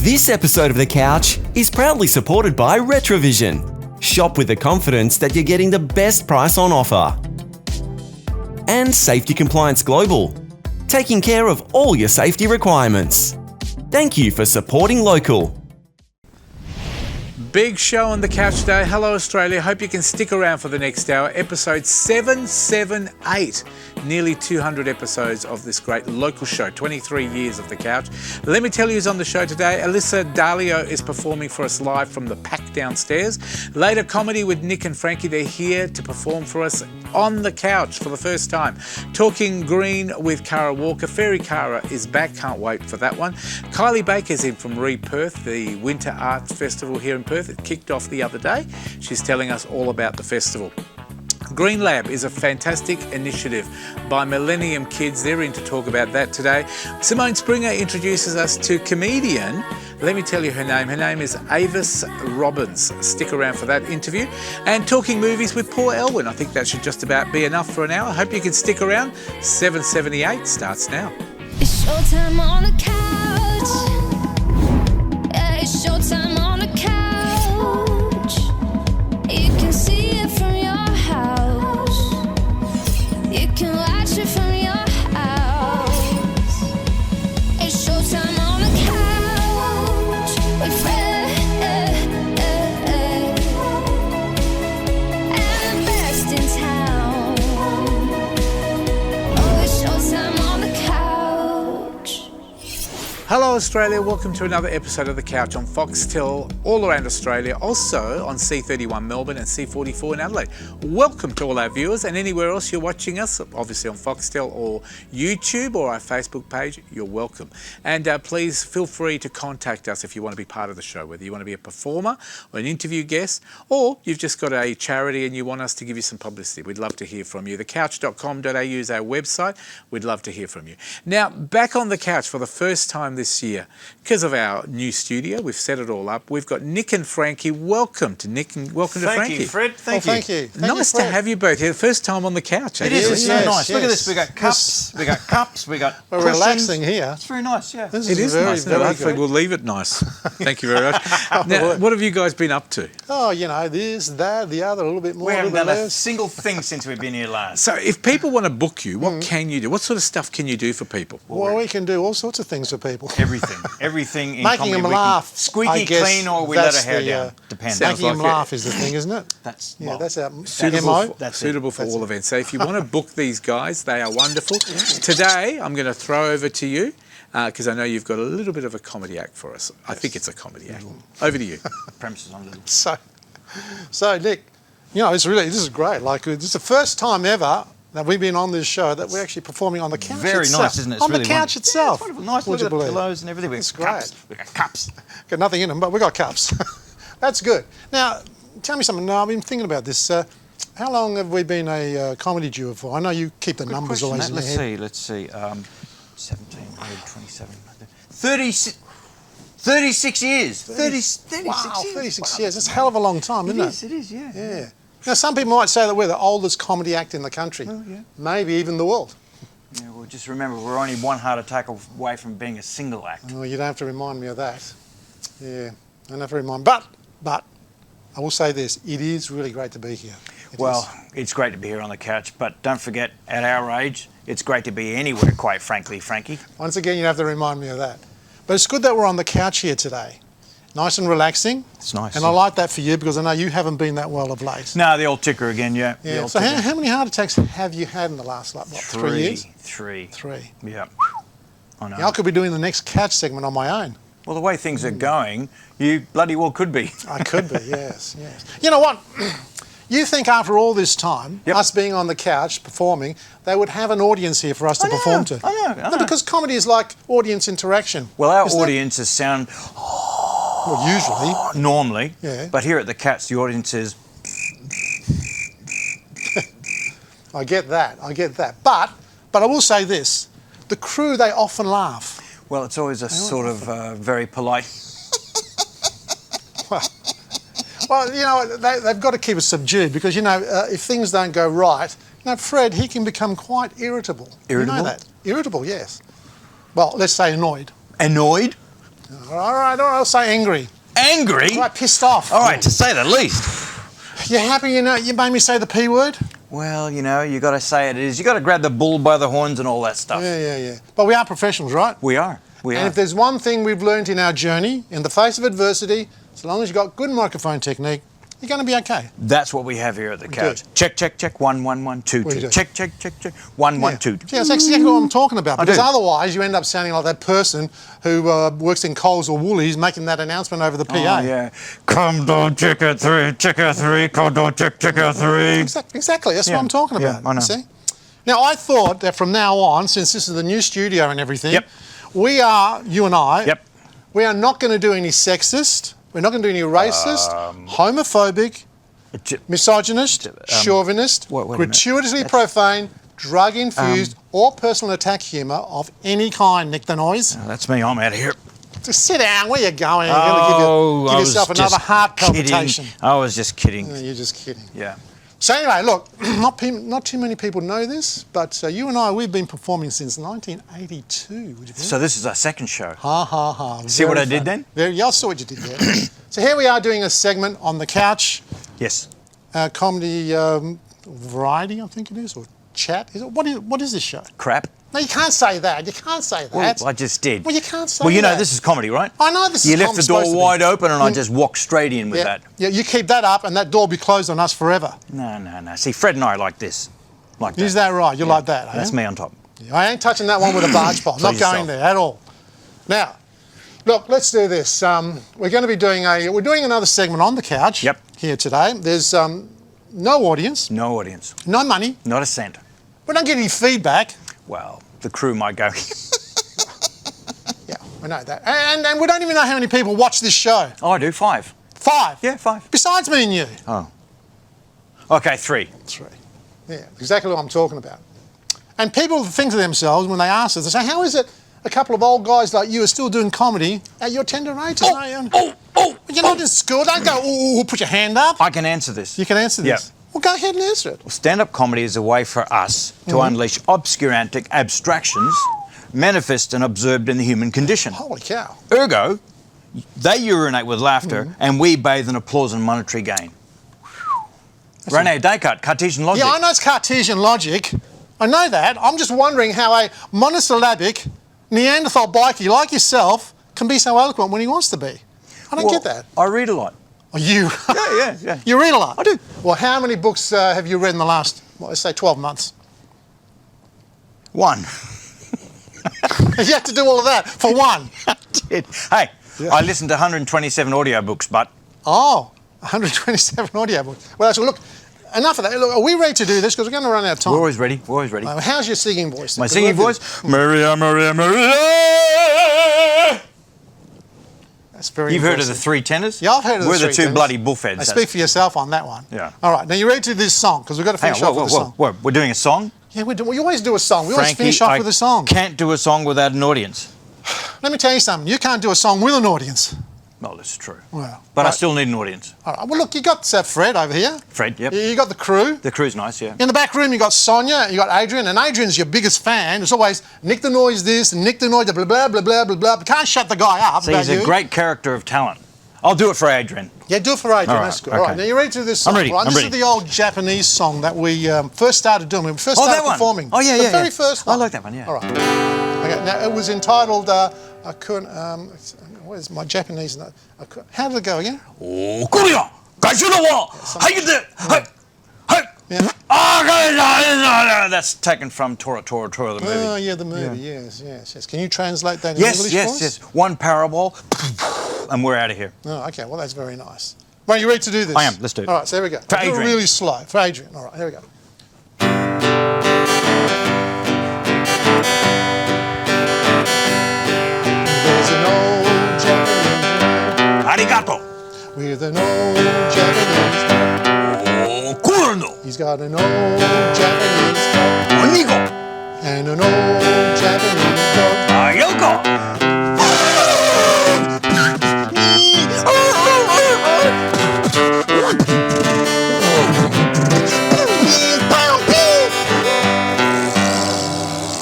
This episode of The Couch is proudly supported by Retrovision. Shop with the confidence that you're getting the best price on offer. And Safety Compliance Global, taking care of all your safety requirements. Thank you for supporting local. Big show on the couch today. Hello Australia. Hope you can stick around for the next hour. Episode 778. Nearly 200 episodes of this great local show. 23 years of the couch. Let me tell you who's on the show today. Alyssa Dalio is performing for us live from the Pack downstairs. Later, comedy with Nick and Frankie. They're here to perform for us on the couch for the first time. Talking Green with Cara Walker. Fairy Cara is back. Can't wait for that one. Kylie Baker's in from Perth, the Winter Arts Festival here in Perth. It kicked off the other day. She's telling us all about the festival. Green Lab is a fantastic initiative by Millennium Kids. They're in to talk about that today. Simone Springer introduces us to comedian. Let me tell you her name. Her name is Avis Robbins. Stick around for that interview. And talking movies with Paul Elwyn. I think that should just about be enough for an hour. Hope you can stick around. 778 starts now. It's showtime on the couch. Yeah, it's showtime on the couch. You can see it from your house. You can watch it from your house. It's showtime on the couch with Fred and the best in town. Oh, it's showtime on the couch. Hello Australia, welcome to another episode of The Couch on Foxtel all around Australia, also on C31 Melbourne and C44 in Adelaide. Welcome to all our viewers and anywhere else you're watching us, obviously on Foxtel or YouTube or our Facebook page, you're welcome. And please feel free to contact us if you want to be part of the show, whether you want to be a performer or an interview guest, or you've just got a charity and you want us to give you some publicity. We'd love to hear from you. Thecouch.com.au is our website. We'd love to hear from you. Now, back on the couch for the first time this year, because of our new studio, we've set it all up. We've got Nick and Frankie. Welcome to Nick and welcome to Frankie. Thank you, Fred. Thank you. Nice to have you both here. First time on the couch. It is. It's so Yes. nice. Look at this. We got cups. We got cups. We got. We're cushions. relaxing here. It's very nice. Yeah. This It is very, nice. very Hopefully good. we'll leave it nice. Thank you very much. Now, what have you guys been up to? Oh, you know, this, that, the other, a little bit more, We a haven't little bit done a less. single thing since we've been here last. So if people want to book you, what can you do? What sort of stuff can you do for people? Well, we can do all sorts of things for people. Everything in Making comedy. them we can laugh. squeaky I guess clean, or we let that's our hair the, down. Depends. Sounds Making them like it. laugh is the thing, isn't it? That's Yeah, that's our Suitable, MO. for, suitable for all events. So if you want to book these guys, they are wonderful. Today, I'm going to throw over to you because I know you've got a little bit of a comedy act for us. I think it's a comedy act. Over to you. premises on little. So, Nick, you know, this is great. Like, this is the first time ever that we've been on this show that we're actually performing on the couch Very itself. nice, isn't it? It's On really the couch wonderful. itself. It's wonderful. Nice. Would Look you at the believe? pillows and everything. It's Cups. great. We got cups. Got nothing in them, but we got cups. That's good. Now, tell me something. Now, I've been thinking about this. How long have we been a comedy duo for? I know you keep the numbers Question, always in your head. Let's see. 17, 27, 36 years. 36 Wow, years. 36 years. That's a hell of a long time, isn't it? It is, yeah. Yeah. Now, some people might say that we're the oldest comedy act in the country. Oh, yeah. Maybe even the world. Yeah, well, just remember, we're only one heart attack away from being a single act. Well, you don't have to remind me of that. Yeah, I don't have to remind. But, I will say this, it is really great to be here. It Well, is. it's great to be here on the couch, but don't forget, at our age, it's great to be anywhere, quite frankly, Frankie. Once again, you have to remind me of that. But it's good that we're on the couch here today. Nice and relaxing. It's nice. And I like that for you because I know you haven't been that well of late. No, the old ticker again, yeah. The Yeah. old So ticker. how many heart attacks have you had in the last, like, what, 3 years? Three. 3. Yeah. I know. Yeah, I could be doing the next couch segment on my own. Well, the way things are going, you bloody well could be. I could be, yes. You know what? You think after all this time, Yep. us being on the couch performing, they would have an audience here for us to perform to? I know. No, because comedy is like audience interaction. Well, our Isn't it? audiences sound Well, usually. normally, Yeah. but here at the Cats, the audience is... I get that. But I will say this. The crew, they often laugh. Well, it's always a sort of very polite... Well, you know, they've got to keep it subdued because, you know, if things don't go right, you know, Fred, he can become quite irritable. You Irritable? know that? Irritable, yes. Well, let's say annoyed. Annoyed? All right, I'll say angry. Angry? All right, pissed off. All right, to say the least. You happy you made me say the P word? Well, you got to say it is. You got to grab the bull by the horns and all that stuff. Yeah. But we are professionals, right? We are. And if there's one thing we've learned in our journey, in the face of adversity, as long as you've got good microphone technique, you're going to be okay. That's what we have here at the couch. do. Check. 1 1 1 2 What do you 2. do? Check. 1 1 2. Yeah, that's exactly what I'm talking about. I Because do. otherwise, you end up sounding like that person who works in Coles or Woolies making that announcement over the PA. Oh, yeah. Come down, check out 3, check out 3, come down, check out 3. Exactly. That's what I'm talking Yeah, about. I know. See? Now, I thought that from now on, since this is the new studio and everything, Yep. we are, you and I, Yep. we are not going to do any sexist, we're not going to do any racist, homophobic, misogynist, chauvinist, wait a minute. gratuitously profane, drug-infused, or personal attack humour of any kind, Nick the Noise. That's me. I'm out of here. Just sit down. Where you going? You're going to give yourself another heart palpitation. I was just kidding. You're just kidding. Yeah. So anyway, look, not too many people know this, but you and I, we've been performing since 1982. Would you believe? So this is our second show. Ha ha ha. See what Very I did fun. then? Yeah, I saw what you did there. So here we are doing a segment on the couch, Yes. comedy variety, I think it is, or chat. Is it? What is this show? Crap. No, you can't say that. You can't say that. Well, I just did. Well, you can't say Well, you know, that. this is comedy, right? I know this is You left comedy the door supposed to be. wide open and I just walked straight in with that. Yeah, you keep that up and that door will be closed on us forever. No. See, Fred and I are like this. Like that. Is that right? You're like that, That's eh? me on top. I ain't touching that one with a barge pole. Not Please going stop. there at all. Now, look, let's do this. We're going to be doing another segment on the couch. Yep. Here today. There's no audience, No audience. no money. Not a cent. We don't get any feedback. Well, the crew might go, Yeah, I know that. And we don't even know how many people watch this show. oh, I do, 5. 5. Yeah, 5. Besides me and you. Okay, 3. 3. Yeah, exactly what I'm talking about. And people think to themselves when they ask us, they say, how is it a couple of old guys like you are still doing comedy at your tender ages? You're not in school. Don't go, ooh, put your hand up. I can answer this. You can answer this. Yeah. Well, go ahead and answer it. Stand-up comedy is a way for us to unleash obscurantic abstractions manifest and observed in the human condition. Holy cow. Ergo, they urinate with laughter and we bathe in applause and monetary gain. Rene Descartes, Cartesian logic. Yeah, I know it's Cartesian logic. I know that. I'm just wondering how a monosyllabic Neanderthal bikie like yourself can be so eloquent when he wants to be. I don't get that. I read a lot. Oh, you? Yeah. You read a lot? I do. Well, how many books have you read in the last, let's say, 12 months? 1. You had to do all of that for one. Hey, I listened to 127 audiobooks, but Oh, 127 audiobooks. Well, so look, enough of that. Look, are we ready to do this? Because we're going to run out of time. we're always ready. How's your singing voice? My 'Cause singing we've- voice? Maria, Maria, Maria! That's very You've heard of impressive. the 3 tenors? Yeah, I've heard of We're the the three 2 tenors. bloody bullheads. Now, speak for yourself on that one. Yeah. All right, now you ready to do this song? Because we've got to Hang finish on, off with a song. whoa. We're doing a song? Yeah, we always do a song. We always Frankie, finish off I with a song. can't do a song without an audience. Let me tell you something. You can't do a song with an audience. Well, that's true. Well, But I right. still need an audience. All right. Well, look, you got Fred over here. Fred, yep. You got the crew. The crew's nice, yeah. In the back room, you got Sonia, you got Adrian, and Adrian's your biggest fan. It's always Nick the Noise this, and Nick the Noise blah, blah, blah, blah, blah, blah. But can't shut the guy up See, about he's you. a great character of talent. I'll do it for Adrian. Yeah, do it for Adrian. All right, That's good. okay. All right, now you ready to do this song? I'm ready, Right, I'm this ready. is the old Japanese song that we first started doing. When we first Oh, started that one. performing. Oh, yeah, the yeah, very yeah. first I one. like that one, yeah. All right. Okay, now it was entitled, what is my Japanese? How did it go again? Oh, Korea! That's taken from Tora, the movie. Oh, yeah, the movie. Yes. Can you translate that in Yes, English yes, for us? yes. One parable, and we're out of here. Oh, okay. Well, that's very nice. Well, you ready to do this? I am. Let's do it. All right, so here we go. For I'll do it Adrian. really slow. For Adrian. All right, here we go. There's an old Japanese man Arigato! with an old Japanese hat. Oh, Kurno! He's got an old Japanese hat Onigo! and an old Japanese dog. Ayoko!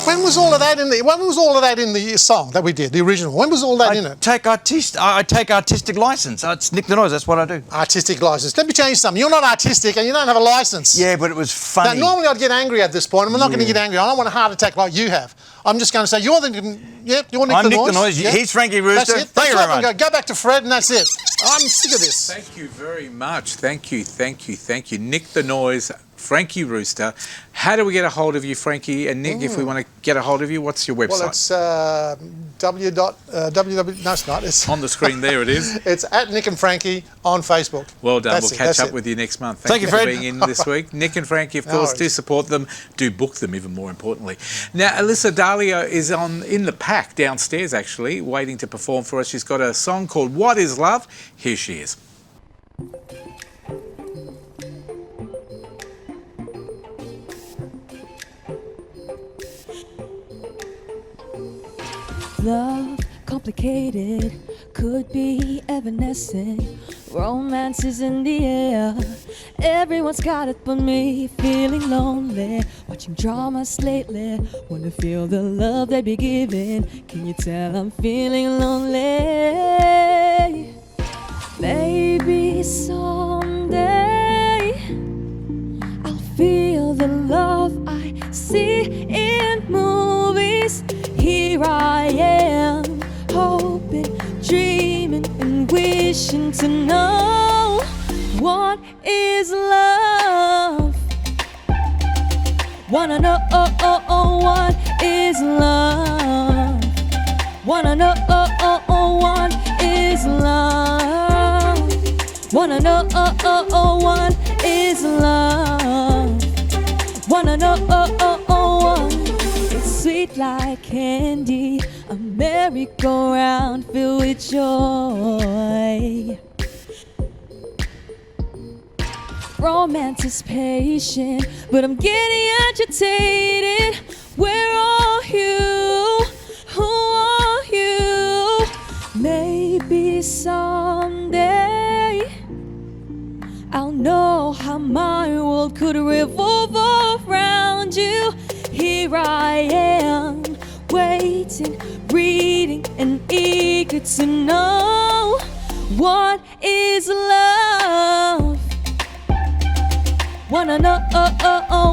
When was all of that in the? When when was all of that in the song that we did, the original? When was all that in I it? take artistic license. It's Nick the Noise. That's what I do. Artistic license. Let me tell you something. You're not artistic and you don't have a license. Yeah, but it was Now, funny. normally I'd get angry at this point, and we're not going to get angry. I don't want a heart attack like you have. I'm just going to say, you're Nick I'm the Nick Noise. the Noise. Yeah? He's Frankie Rooster. That's it. Thank you That's very right. much. Go back to Fred, and that's it. I'm sick of this. Thank you very much. Thank you. Nick the Noise, Frankie Rooster. How do we get a hold of you, Frankie and Nick? If we want to get a hold of you, what's your website? Well, it's www. No, it's not. It's On the screen there it is. It's at Nick and Frankie on Facebook. Well done. That's We'll it, catch that's up it. with you next month. Thank you, for Fred. being in this week. Nick and Frankie, of course, do worries. support them, do book them, even more importantly. Now, Alyssa Dalio is in the pack downstairs, actually, waiting to perform for us. She's got a song called What Is Love? Here she is. Love, complicated, could be evanescent. Romance is in the air. Everyone's got it but me, feeling lonely. Watching dramas lately, wanna feel the love they be giving. Can you tell I'm feeling lonely? Maybe someday I'll feel the love I see in movies. Here I am, hoping, dreaming, and wishing to know what is love. Wanna know what is love. Wanna know what is love. Wanna know what is love. Wanna know what. It's sweet like candy, a merry-go-round filled with joy. Romance is patient, but I'm getting agitated. Where are you? Who are you? Maybe someday I'll know how my world could revolve around you. Here I am, waiting, reading, and eager to know what is love. Wanna know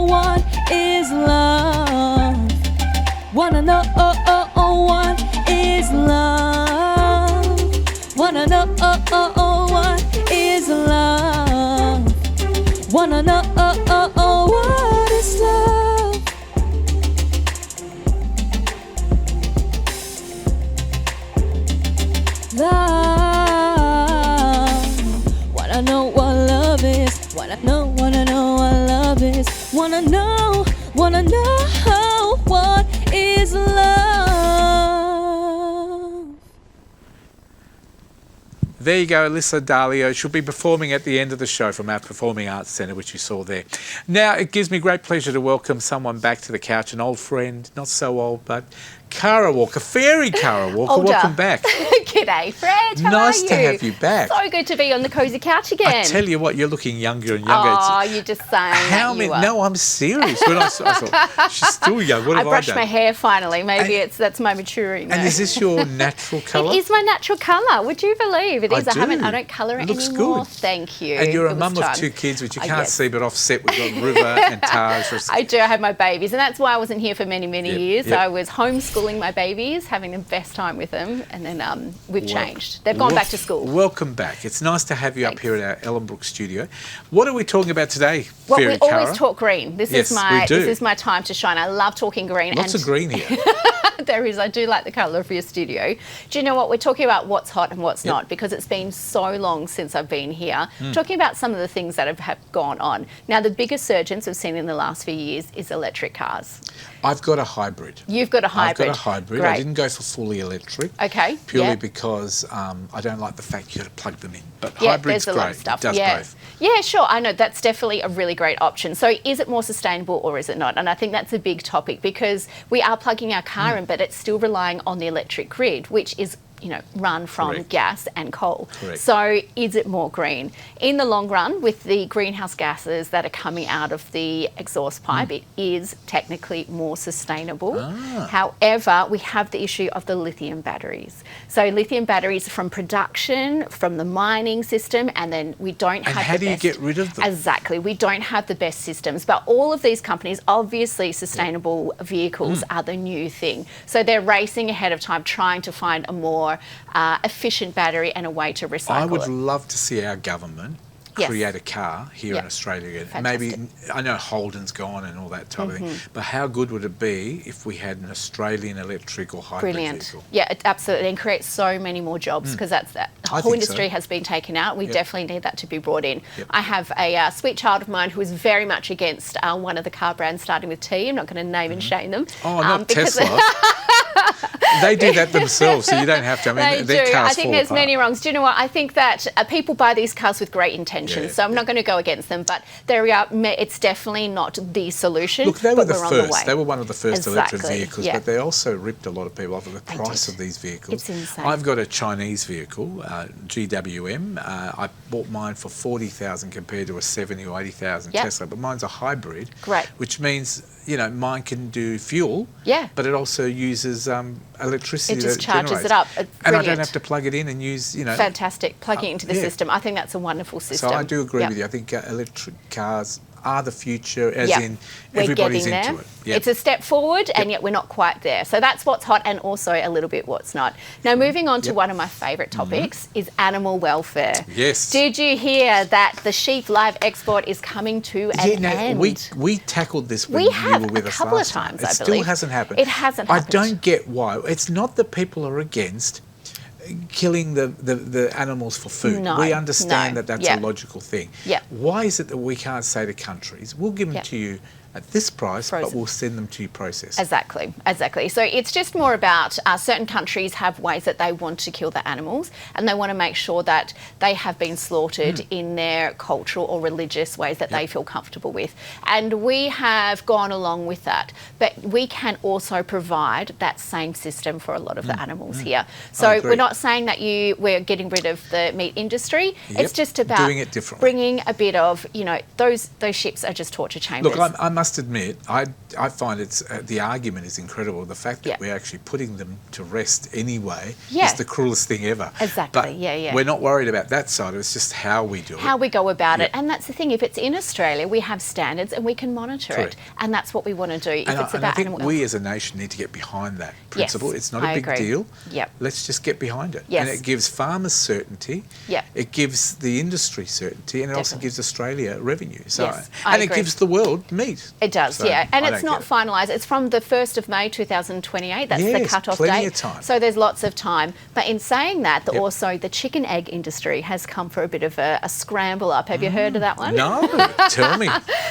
what is love. Wanna know what is love. Wanna know what is love. Wanna know what is love. Love. Wanna know what love is. Wanna know what love is. Wanna know what is love. There you go, Alyssa Dalio. She'll be performing at the end of the show from our Performing Arts Centre, which you saw there. Now, it gives me great pleasure to welcome someone back to the couch, an old friend, not so old, but Cara Walker, Fairy Cara Walker. Older. Welcome back. G'day, Fred. How Nice are to you? have you back. So good to be on the cosy couch again. I tell you what, you're looking younger and younger. Oh, you're just saying How that many? you are. No, I'm serious. When I thought, she's still young. What I have I brushed done? my hair finally. Maybe And- that's my maturing. And now. is this your natural colour? It is my natural colour. Would you believe it is? I don't colour It it looks anymore. good. Thank you. And you're a It was mum of time. 2 kids, which you Oh, can't yes. see, but offset. We've got River and Taj. I do. I have my babies, and that's why I wasn't here for many, many Yep, years. yep. I was homeschooling my babies, having the best time with them, and then we've Well, changed. They've gone back to school. Welcome back. It's nice to have you up Thanks. here at our Ellenbrook studio. What are we talking about today, Well, Fairy we Cara? always talk green. This Yes, is my we do. this is my time to shine. I love talking green. Lots and of green here. There is. I do like the colour of your studio. Do you know what? We're talking about what's hot and what's not because it's been so long since I've been here. Talking about some of the things that have gone on. Now, the biggest surgeons we've seen in the last few years is electric cars. I've got a hybrid. You've got a hybrid. I've got a hybrid. Great. I didn't go for fully electric. Okay, Purely yeah. because I don't like the fact you got to plug them in. But Yeah, hybrid's there's a great. lot of stuff. It does yeah. both. Yeah, sure. I know that's definitely a really great option. So is it more sustainable or is it not? And I think that's a big topic because we are plugging our car in, but it's still relying on the electric grid, which is run from Correct. gas and coal. Correct. So is it more green? In the long run, with the greenhouse gases that are coming out of the exhaust pipe, it is technically more sustainable. However, we have the issue of the lithium batteries. So lithium batteries from production, from the mining system, and then we don't have how do you get rid of them? Exactly. We don't have the best systems. But all of these companies, obviously sustainable vehicles are the new thing. So they're racing ahead of time, trying to find a more efficient battery and a way to recycle I would it. love to see our government Yes. create a car here Yep. in Australia again. Fantastic. Maybe, I know Holden's gone and all that type of thing, but how good would it be if we had an Australian electric or hybrid Brilliant. vehicle? Yeah, it absolutely. And creates so many more jobs because that's that. The I whole think so. industry has been taken out. We Yep. definitely need that to be brought in. Yep. I have a sweet child of mine who is very much against one of the car brands starting with T. I'm not going to name and shame them. Oh, not because- Tesla. They do that themselves, so you don't have to. I mean, They their do. cars I think fall there's apart. many wrongs. Do you know what? I think that people buy these cars with great intentions, Yeah, so I'm not going to go against them. But there we are. It's definitely not the solution. Look, they were but the we're on the way. first. They were one of the first electric Exactly, vehicles, yeah. but they also ripped a lot of people off of the They price did. of these vehicles. It's insane. I've got a Chinese vehicle, GWM. I bought mine for 40,000 compared to a 70 or 80,000 Yep. Tesla, but mine's a hybrid. Great. Which means, mine can do fuel. Yeah. But it also uses electricity. It just that charges generates. it up. And I don't Brilliant. have to plug it in and use, Fantastic. Plugging it into the yeah. system. I think that's a wonderful system. So I do agree Yep. with you. I think electric cars are the future, as Yep. in We're everybody's getting into there. it. Yep. It's a step forward, and yet we're not quite there. So that's what's hot, and also a little bit what's not. Now, moving on to Yep. one of my favourite topics is animal welfare. Yes. Did you hear that the sheep live export is coming to an end? We tackled this when We have you were with a us couple of last time. times, It I still believe. hasn't happened. It hasn't I happened. don't get why. It's not that people are against killing the animals for food. No, We understand no, that that's yeah. a logical thing. Yeah. Why is it that we can't say to countries, we'll give them Yeah. to you at this price, but Frozen. we'll send them to you processed? Exactly. So it's just more about certain countries have ways that they want to kill the animals, and they want to make sure that they have been slaughtered in their cultural or religious ways that they feel comfortable with. And we have gone along with that. But we can also provide that same system for a lot of the animals here. So agree. we're not saying that we're getting rid of the meat industry. Yep. It's just about Doing it differently. bringing a bit of, those ships are just torture chambers. Look, I must admit, I find it's the argument is incredible. The fact that Yeah. we're actually putting them to rest anyway Yeah. is the cruelest thing ever. Exactly, But yeah. we're not worried about that side of it. It's just how we do it. How we go about it. Yeah. And that's the thing, if it's in Australia, we have standards and we can monitor Correct. it. And that's what we want to do. If And it's I about think animal we welfare. as a nation need to get behind that principle. It's not a I big agree. deal. Yep. Let's just get behind it. Yes. And it gives farmers certainty. Yep. It gives the industry certainty, and it also Definitely. gives Australia revenue. So, Yes, I and it agree. gives the world meat. It does, So, yeah. And I it's don't not get it. finalised. It's from the 1st of May 2028. That's the Yes, cut-off plenty date. of time. So there's lots of time. But in saying that, Yep. also the chicken egg industry has come for a bit of a scramble up. Have you heard of that one? No, tell me.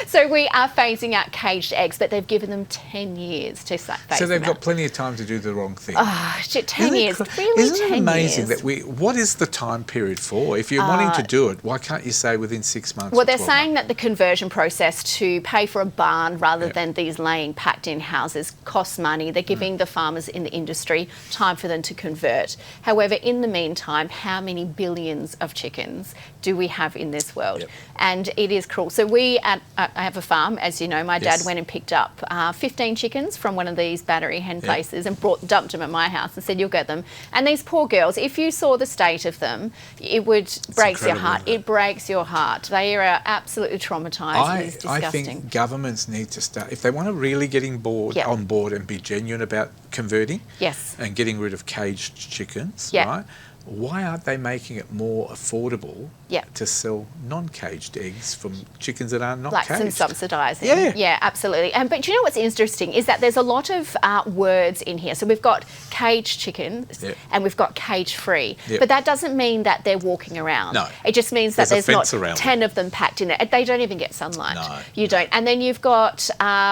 So we are phasing out caged eggs, but they've given them 10 years to phase So they've them got out. plenty of time to do the wrong thing. 10 Isn't it years. cr- Really, Isn't 10 it amazing years. that what is the time period for? If you're wanting to do it, why can't you say within 6 months? Well, or they're 12 saying months? that the conversion process to pay for a barn rather Yeah. than these laying packed-in houses costs money. They're giving the farmers in the industry time for them to convert. However, in the meantime, how many billions of chickens do we have in this world? Yep. And it is cruel. So I have a farm, as you know. My dad Yes. went and picked up 15 chickens from one of these battery hen places and dumped them at my house and said, "You'll get them." And these poor girls, if you saw the state of them, it would break your incredible, heart. isn't it? It breaks your heart. They are absolutely traumatised. It is I disgusting. think governments need to start, if they want to really get Yeah. on board and be genuine about converting Yes. and getting rid of caged chickens, Yeah. right? Why aren't they making it more affordable Yeah. to sell non-caged eggs from chickens that are not Like some caged? subsidising. Yeah. Yeah, absolutely. But do you know what's interesting is that there's a lot of words in here. So we've got caged chickens Yeah. and we've got cage free. Yeah. But that doesn't mean that they're walking around. No. It just means that There's a there's fence not around 10 of them packed in there. They don't even get sunlight. No, You don't. And then you've got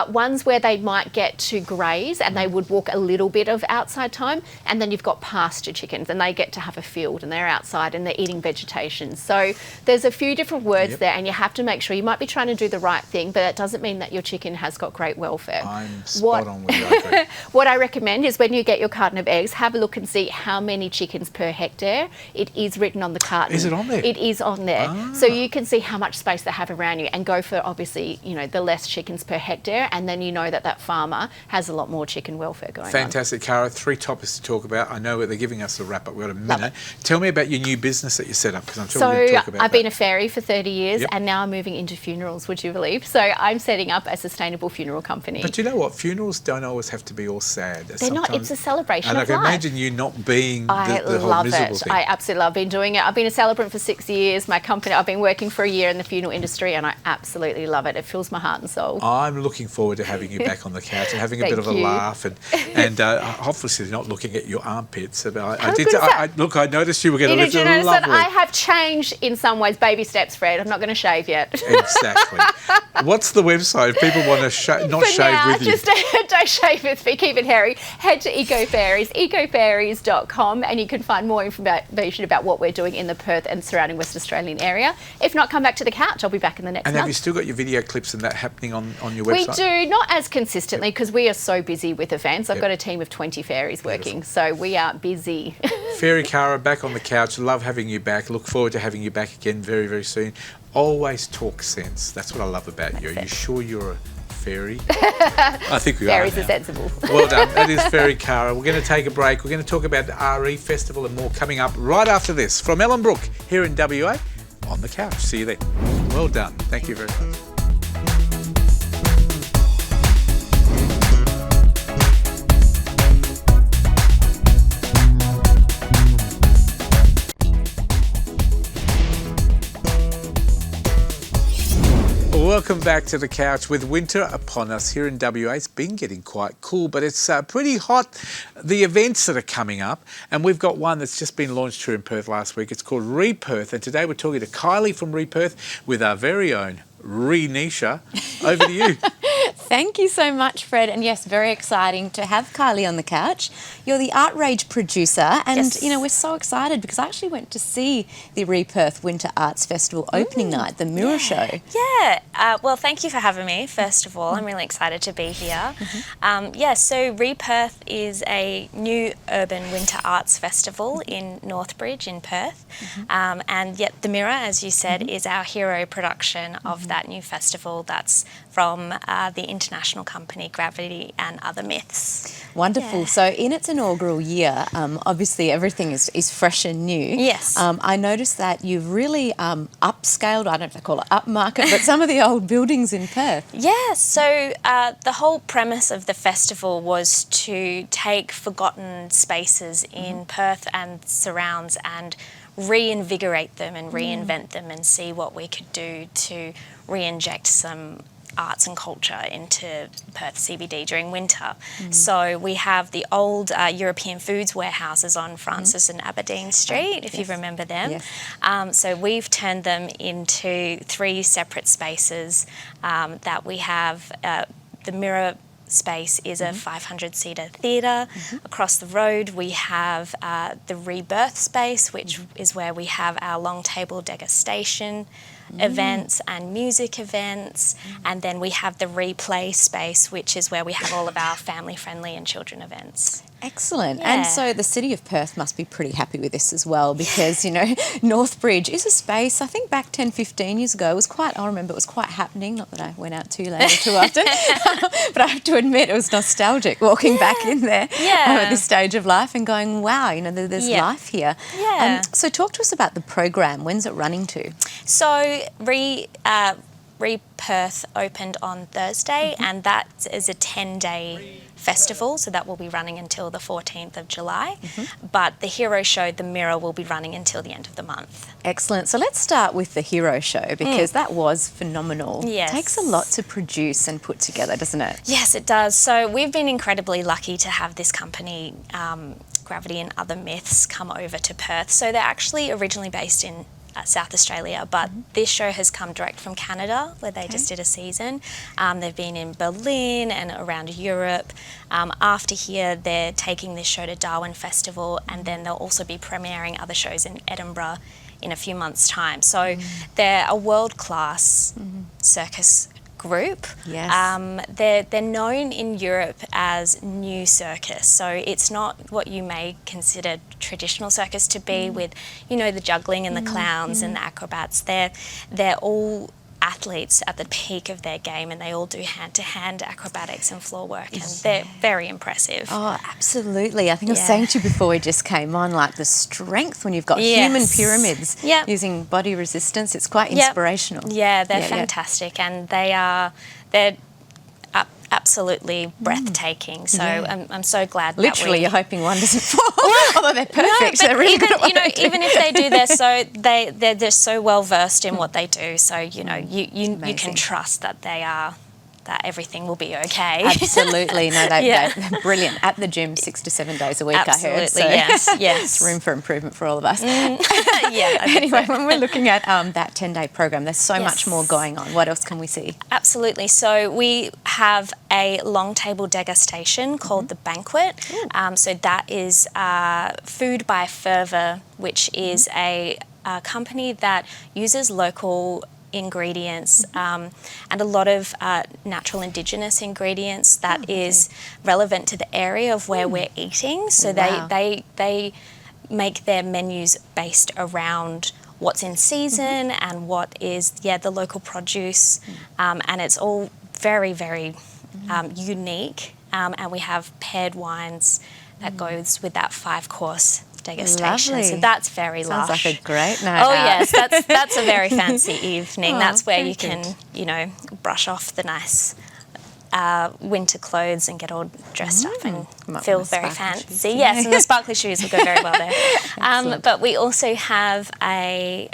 ones where they might get to graze and they would walk a little bit of outside time. And then you've got pasture chickens and they get to have a field and they're outside and they're eating vegetation. So there's a few different words there, and you have to make sure you might be trying to do the right thing, but that doesn't mean that your chicken has got great welfare. I'm spot on with you. I agree. What I recommend is when you get your carton of eggs, have a look and see how many chickens per hectare. It is written on the carton. Is it on there? It is on there. So you can see how much space they have around you and go for, obviously, you know, the less chickens per hectare, and then you know that that farmer has a lot more chicken welfare going on. Fantastic, Cara. 3 topics to talk about. I know they're giving us a wrap up. We've got a minute. Tell me about your new business that you set up, because I'm sure we're going to talk about I've been a fairy for 30 years, Yep. and now I'm moving into funerals, would you believe? So I'm setting up a sustainable funeral company. But you know what? Funerals don't always have to be all sad. They're not. It's a celebration and of life. I can imagine you not being I the whole love miserable it. thing. I absolutely love been doing it. I've been a celebrant for 6 years. My company, I've been working for a year in the funeral industry, and I absolutely love it. It fills my heart and soul. I'm looking forward to having you back on the couch and having a bit of a Thank you. laugh, and obviously not looking at your armpits. But How good is that? Look, I noticed you were going to Did you lift notice that lovely. I have changed in some ways, baby steps, Fred? I'm not going to shave yet. Exactly. What's the website if people want to not For shave now, with you? just don't shave with me, keep it hairy. Head to EcoFairies, ecofairies.com, and you can find more information about what we're doing in the Perth and surrounding West Australian area. If not, come back to the couch. I'll be back in the next And month. have you still got your video clips and that happening on your We website? do, not as consistently because we are so busy with events. I've got a team of 20 fairies working, so we are busy. Fairy Cara, back on the couch. Love having you back. Look forward to having you back again very, very soon. Always talk sense. That's what I love about you. Are you sure you're a fairy? I think we Fairies are are now. sensible. Well done. That is Fairy Cara. We're going to take a break. We're going to talk about the RE Festival and more coming up right after this from Ellenbrook here in WA on the couch. See you then. Well done. Thank you very much. Welcome back to the couch. With winter upon us here in WA, it's been getting quite cool, but it's pretty hot. The events that are coming up, and we've got one that's just been launched here in Perth last week. It's called Re-Perth, and today we're talking to Kylie from Re-Perth with our very own Re-Nisha. Over to you. Thank you so much, Fred. And yes, very exciting to have Kylie on the couch. You're the Art Rage producer, and Yes. you know, we're so excited because I actually went to see the Re-Perth Winter Arts Festival opening night, the Mirror Show. Yeah, well, thank you for having me, first of all. I'm really excited to be here. So Re-Perth is a new urban winter arts festival in Northbridge in Perth. And yet The Mirror, as you said, is our hero production of that new festival that's from the international company Gravity and Other Myths. Wonderful. Yeah. So in its inaugural year, obviously everything is fresh and new. Yes. I noticed that you've really upscaled, I don't know if they call it upmarket, but some of the old buildings in Perth. Yeah, so the whole premise of the festival was to take forgotten spaces in Perth and surrounds and reinvigorate them and reinvent them and see what we could do to re-inject some arts and culture into Perth CBD during winter. So we have the old European Foods warehouses on Francis and Aberdeen Street, if you remember them. Yes. So we've turned them into 3 separate spaces that we have. The Mirror space is a 500-seater theatre. Across the road we have the Rebirth space, which is where we have our long table degustation events and music events, and then we have the Replay space, which is where we have all of our family-friendly and children events. Excellent. Yeah. And so the City of Perth must be pretty happy with this as well because, you know, Northbridge is a space, I think back 10, 15 years ago, I remember it was quite happening, not that I went out too late or too often, but I have to admit it was nostalgic walking back in there at this stage of life and going, wow, you know, there's life here. Yeah. So talk to us about the program. When's it running to? So Re-Perth opened on Thursday, and that is a 10-day festival, so that will be running until the 14th of July. But the hero show, The Mirror, will be running until the end of the month. Excellent. So let's start with the Hero Show because that was phenomenal. Yes. It takes a lot to produce and put together, doesn't it? Yes, it does. So we've been incredibly lucky to have this company, Gravity and Other Myths, come over to Perth. So they're actually originally based in South Australia, but this show has come direct from Canada, where they just did a season. They've been in Berlin and around Europe. After here, they're taking this show to Darwin Festival, and then they'll also be premiering other shows in Edinburgh in a few months' time. So they're a world-class circus group. Yes. They're known in Europe as New Circus, so it's not what you may consider traditional circus to be with, you know, the juggling and the clowns and the acrobats. They're all athletes at the peak of their game, and they all do hand-to-hand acrobatics and floor work, and they're very impressive. Oh, absolutely. I think I was saying to you before we just came on, like the strength when you've got human pyramids using body resistance, it's quite inspirational. Yeah, they're fantastic, and they're absolutely breathtaking. So I'm so glad. Literally, you're hoping one doesn't fall. Although they're perfect, they're really good at what they do. Even if they do, they're just so well versed in what they do. So you know, you can trust that that everything will be okay. Absolutely, no, they're brilliant at the gym 6 to 7 days a week. Absolutely, I heard. So yes. There's room for improvement for all of us. Yeah. Anyway, when we're looking at that 10-day program, there's so much more going on. What else can we see? Absolutely. So we have a long table degustation called the Banquet. So that is Food by Fervour, which is a company that uses local ingredients and a lot of natural indigenous ingredients that is relevant to the area of where we're eating. So they make their menus based around what's in season and what is the local produce, and it's all very, very unique. And we have paired wines that goes with that 5-course degustation. Lovely. So that's very Sounds lush. like a great night Oh out. yes, that's a very fancy evening. That's where very you can, you know, brush off the nice winter clothes and get all dressed up and feel very fancy. Yes, and the sparkly shoes will go very well there. But we also have a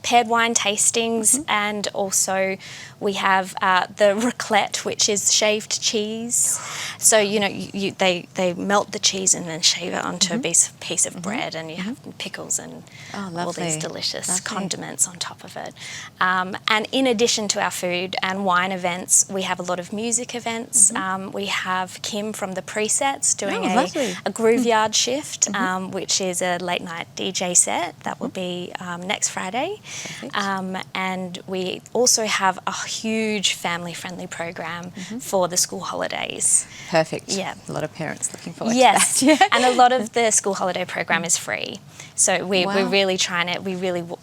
paired wine tastings, and also we have the raclette, which is shaved cheese. So you know, they melt the cheese and then shave it onto a piece of bread, and you have pickles and all these delicious condiments on top of it. And in addition to our food and wine events, we have a lot of music events. We have Kim from the Presets doing a Grooveyard shift, which is a late night DJ set that will be next Friday. And we also have a huge family-friendly program for the school holidays. Perfect. Yeah. A lot of parents looking forward to that. Yes, and a lot of the school holiday program is free. So we're really trying to,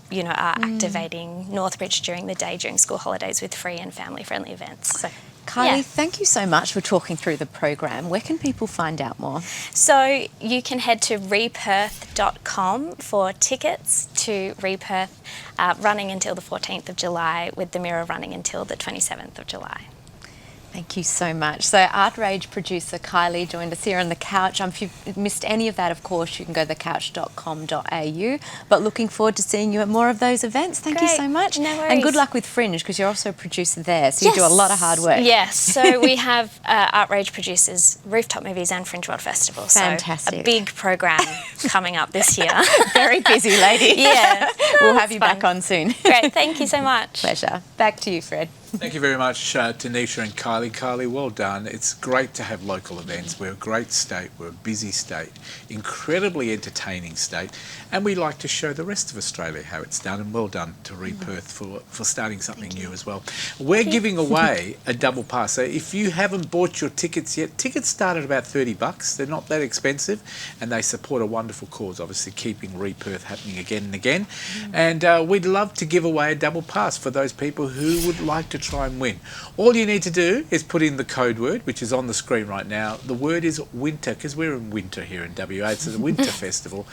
you know, are activating Northbridge during the day during school holidays with free and family-friendly events. So, Kylie, thank you so much for talking through the program. Where can people find out more? So you can head to reperth.com for tickets to Reperth, running until the 14th of July, with the Mirror running until the 27th of July. Thank you so much. So Outrage producer Kylie joined us here on The Couch. If you've missed any of that, of course, you can go to thecouch.com.au. But looking forward to seeing you at more of those events. Thank you so much. No worries. And good luck with Fringe, because you're also a producer there, so you do a lot of hard work. Yes, so we have Outrage produces Rooftop Movies and Fringe World Festival. Fantastic. So a big program coming up this year. Very busy lady. Yeah. We'll have you back on soon. Great, thank you so much. Pleasure. Back to you, Fred. Thank you very much, Tanisha and Kylie. Kylie, well done. It's great to have local events. We're a great state. We're a busy state, incredibly entertaining state, and we like to show the rest of Australia how it's done. And well done to Reperth for starting something new as well. We're giving away a double pass. So if you haven't bought your tickets yet, tickets start at about $30. They're not that expensive, and they support a wonderful cause, obviously keeping Reperth happening again and again. And we'd love to give away a double pass for those people who would like to try and win. All you need to do is put in the code word, which is on the screen right now. The word is winter, because we're in winter here in WA. It's the Winter Festival.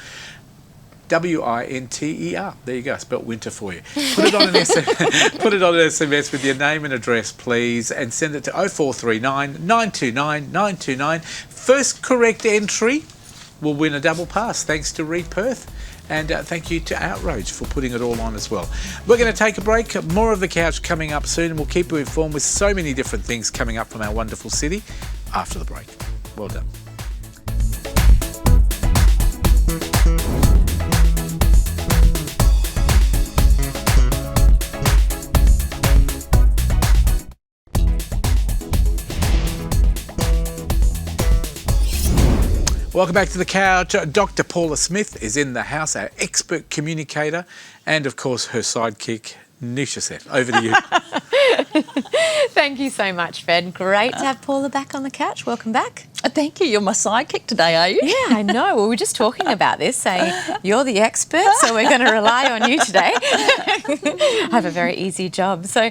WINTER. There you go, spelt winter for you. Put it on an SMS with your name and address, please, and send it to 0439 929 929. First correct entry will win a double pass, thanks to Reperth. And thank you to Outrage for putting it all on as well. We're going to take a break. More of The Couch coming up soon, and we'll keep you informed with so many different things coming up from our wonderful city after the break. Well done. Welcome back to the couch. Dr. Paula Smith is in the house, our expert communicator, and of course her sidekick, Nisha Seth. Over to you. Thank you so much, Fred. Great to have Paula back on the couch. Welcome back. Thank you. You're my sidekick today, are you? Yeah, I know. Well, we were just talking about this, saying you're the expert, so we're going to rely on you today. I have a very easy job. So,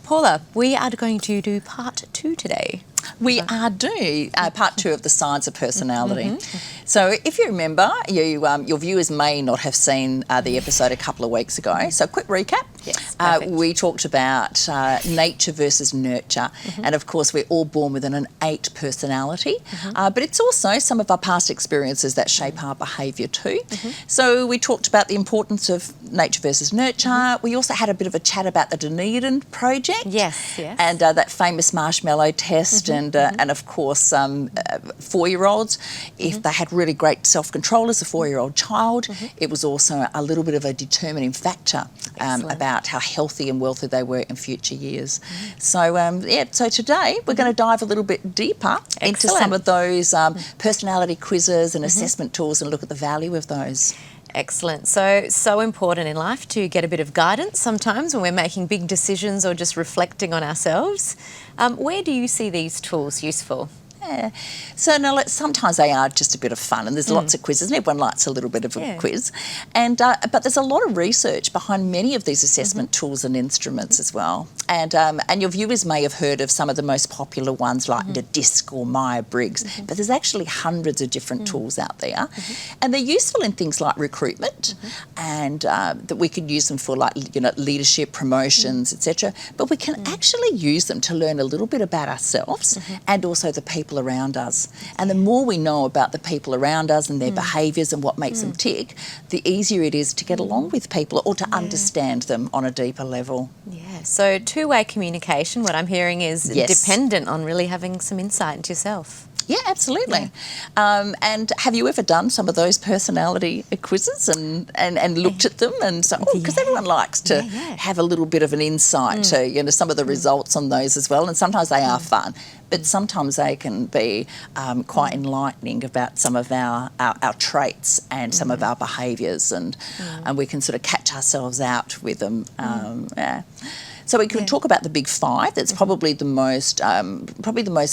Paula, we are going to do part 2 today. We are doing part 2 of the Science of Personality. So if you remember, your viewers may not have seen the episode a couple of weeks ago. So quick recap. Yes, we talked about nature versus nurture. And of course, we're all born with an innate personality. But it's also some of our past experiences that shape our behaviour too. So we talked about the importance of nature versus nurture. We also had a bit of a chat about the Dunedin project. Yes, yes. And that famous marshmallow test. And of course, 4-year-olds, if they had really great self-control as a 4-year-old child, it was also a little bit of a determining factor about how healthy and wealthy they were in future years. So, so today we're going to dive a little bit deeper into some of those personality quizzes and assessment tools and look at the value of those. Excellent. So important in life to get a bit of guidance sometimes when we're making big decisions or just reflecting on ourselves. Where do you see these tools useful? Yeah. So now, sometimes they are just a bit of fun, and there's lots of quizzes, and everyone likes a little bit of a quiz. And but there's a lot of research behind many of these assessment tools and instruments as well. And your viewers may have heard of some of the most popular ones like the DISC or Myers-Briggs, but there's actually hundreds of different tools out there, and they're useful in things like recruitment, and that we could use them for leadership, promotions, etc. But we can actually use them to learn a little bit about ourselves and also the people around us. And the more we know about the people around us and their behaviours and what makes them tick, the easier it is to get along with people or to understand them on a deeper level. Yeah, so two-way communication, what I'm hearing is dependent on really having some insight into yourself. Yeah, absolutely. And have you ever done some of those personality quizzes and looked at them? And so, because everyone likes to have a little bit of an insight to some of the results on those as well. And sometimes they are fun, but sometimes they can be quite enlightening about some of our traits and some of our behaviours, and we can sort of catch ourselves out with them. So we can talk about the Big Five. That's probably the most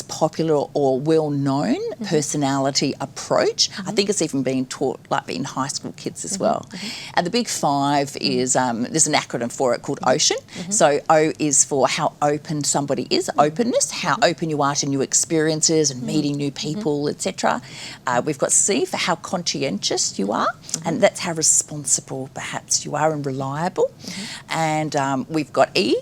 popular or well-known personality approach. I think it's even being taught like in high school kids as well. And the Big Five is there's an acronym for it called OCEAN. So O is for how open somebody is, openness, how open you are to new experiences and meeting new people, etc. We've got C for how conscientious you are, and that's how responsible perhaps you are and reliable. And we've got E,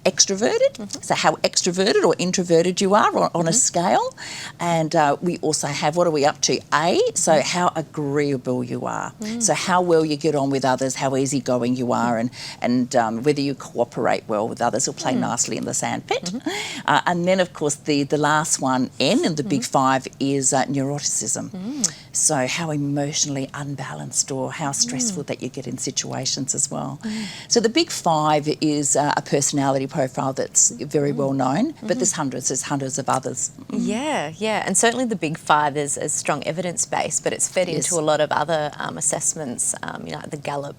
extroverted, so how extroverted or introverted you are on a scale. And we also have, what are we up to? A, so how agreeable you are. So how well you get on with others, how easygoing you are, and whether you cooperate well with others or play nicely in the sandpit. And then, of course, the last one, N, in the Big Five is neuroticism. So how emotionally unbalanced or how stressful that you get in situations as well. So the Big Five is a personality profile that's very well known, but there's hundreds of others. Yeah, and certainly the Big Five is strong evidence based, but it's fed into a lot of other assessments, like the Gallup.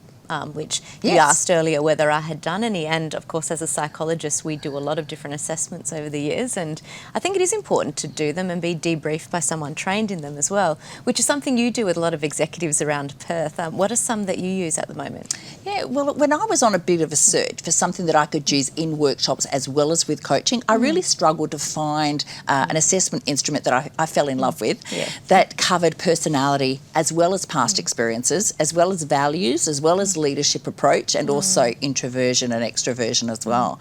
Which you asked earlier whether I had done any, and of course as a psychologist we do a lot of different assessments over the years, and I think it is important to do them and be debriefed by someone trained in them as well, which is something you do with a lot of executives around Perth. What are some that you use at the moment? Yeah, well, when I was on a bit of a search for something that I could use in workshops as well as with coaching, I really struggled to find an assessment instrument that I fell in love with that covered personality as well as past experiences, as well as values, as well as leadership approach, and also introversion and extroversion as well.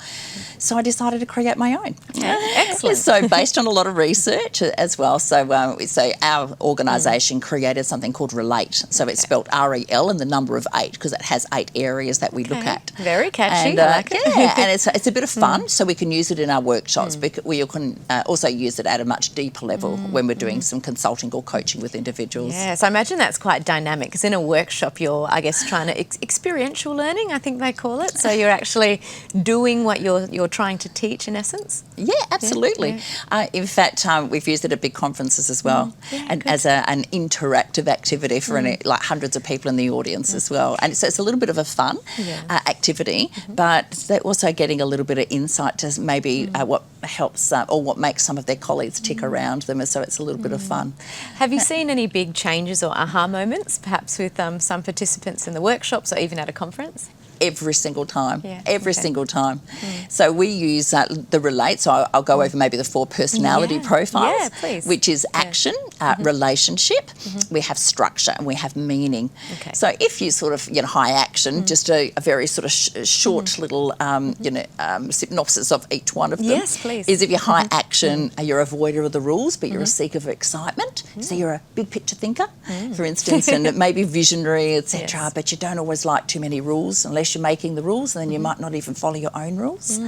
So I decided to create my own. Excellent. So based on a lot of research as well. So our organisation created something called Relate. So it's spelled REL and the number of 8 because it has 8 areas that we look at. Very catchy. And, I like it. Yeah, and it's a bit of fun. So we can use it in our workshops. We can also use it at a much deeper level when we're doing some consulting or coaching with individuals. Yeah, so I imagine that's quite dynamic because in a workshop you're, I guess, trying to experiential learning, I think they call it. So you're actually doing what you're trying to teach in essence. Yeah, absolutely. absolutely. In fact, we've used it at big conferences as well, and as an interactive activity for like hundreds of people in the audience as well. And so it's a little bit of a fun activity, but they're also getting a little bit of insight to maybe what helps or what makes some of their colleagues tick around them, and so it's a little bit of fun. Have you seen any big changes or aha moments, perhaps with some participants in the workshops or even at a conference? Every single time, every single time. So we use the Relate, so I'll go over maybe the 4 personality profiles, which is action, relationship, we have structure, and we have meaning. So if you sort of, high action, just a very sort of short little, synopsis of each one of them. Yes, please. Is if you're high action, you're a avoider of the rules, but you're a seeker of excitement. So you're a big picture thinker, for instance, and it may be visionary, etc., but you don't always like too many rules unless you're making the rules, and then you might not even follow your own rules.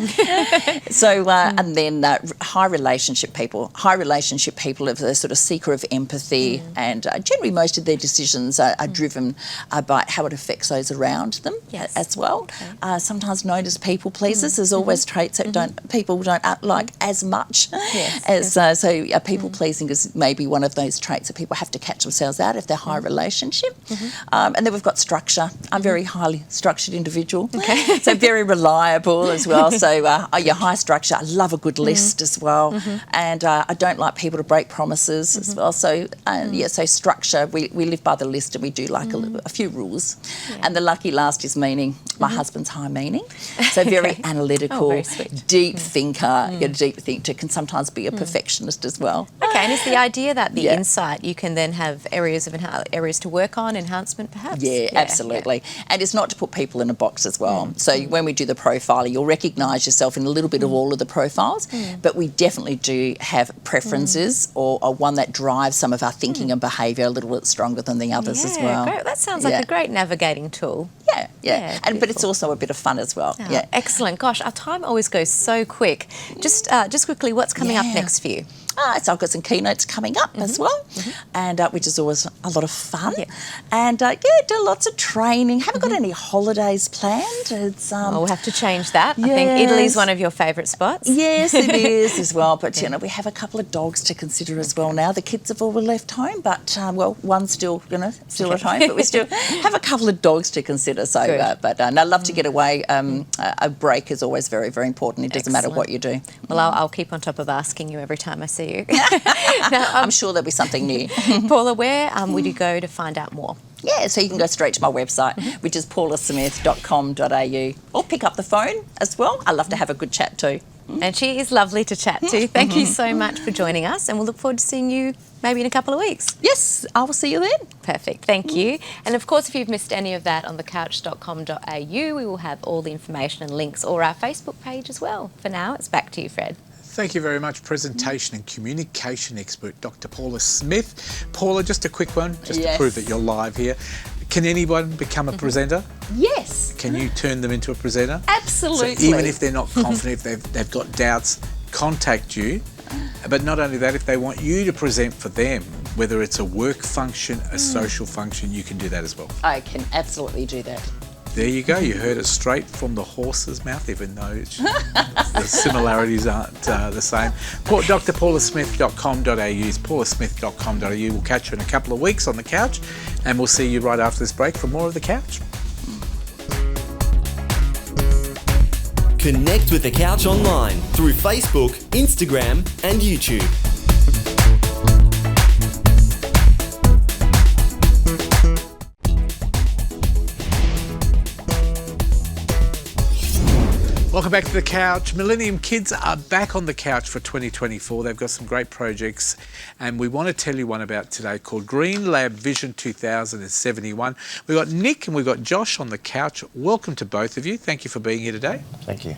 So, and then high relationship people are the sort of seeker of empathy, and generally most of their decisions are driven by how it affects those around them as well. Sometimes known as people pleasers. There's always traits that people don't like as much as so people pleasing is maybe one of those traits that people have to catch themselves out if they're high relationship. And then we've got structure. I'm a very highly structured individual. So very reliable as well. So your high structure, I love a good list as well, and I don't like people to break promises as well. So so structure, we live by the list, and we do like a few rules. And the lucky last is meaning. My husband's high meaning, so very analytical, very sweet. deep thinker. Deep thinker can sometimes be a perfectionist as well. Okay, and is the idea that the insight you can then have areas to work on, enhancement perhaps? Yeah, absolutely. And it's not to put people in a box as well. So when we do the profiling, you'll recognise yourself in a little bit of all of the profiles, but we definitely do have preferences or one that drives some of our thinking and behaviour a little bit stronger than the others as well. Great. That sounds like a great navigating tool. But it's also a bit of fun as well. Excellent. Gosh, our time always goes so quick. Just quickly, what's coming up next for you? So I've got some keynotes coming up as well, and which is always a lot of fun. And do lots of training. Haven't got any holidays planned. It's we'll have to change that. I think Italy's one of your favourite spots. Yes, it is as well. But we have a couple of dogs to consider as well now. The kids have all left home, but one's still at home, but we still have a couple of dogs to consider. So, but I love to get away. A break is always very, very important. It doesn't matter what you do. Well, I'll keep on top of asking you every time I see you. Now, I'm sure there'll be something new. Paula, where would you go to find out more? Yeah, so you can go straight to my website, which is paulasmith.com.au, or pick up the phone as well. I love to have a good chat too. And she is lovely to chat to. Thank you so much for joining us, and we'll look forward to seeing you maybe in a couple of weeks. Yes, I will see you then. Perfect, thank you. And of course, if you've missed any of that on thecouch.com.au, we will have all the information and links, or our Facebook page as well. For now, it's back to you, Fred. Thank you very much, presentation and communication expert, Dr. Paula Smith. Paula, just a quick one, just to prove that you're live here. Can anyone become a presenter? Yes. Can you turn them into a presenter? Absolutely. So even if they're not confident, if they've got doubts, contact you. But not only that, if they want you to present for them, whether it's a work function, a social function, you can do that as well. I can absolutely do that. There you go. You heard it straight from the horse's mouth, even though the similarities aren't the same. DrPaulaSmith.com.au is paulasmith.com.au. We'll catch you in a couple of weeks on The Couch, and we'll see you right after this break for more of The Couch. Connect with The Couch online through Facebook, Instagram, and YouTube. Welcome back to The Couch. Millennium Kids are back on The Couch for 2024. They've got some great projects, and we want to tell you one about today called Green Lab Vision 2071. We've got Nick and we've got Josh on The Couch. Welcome to both of you. Thank you for being here today. Thank you.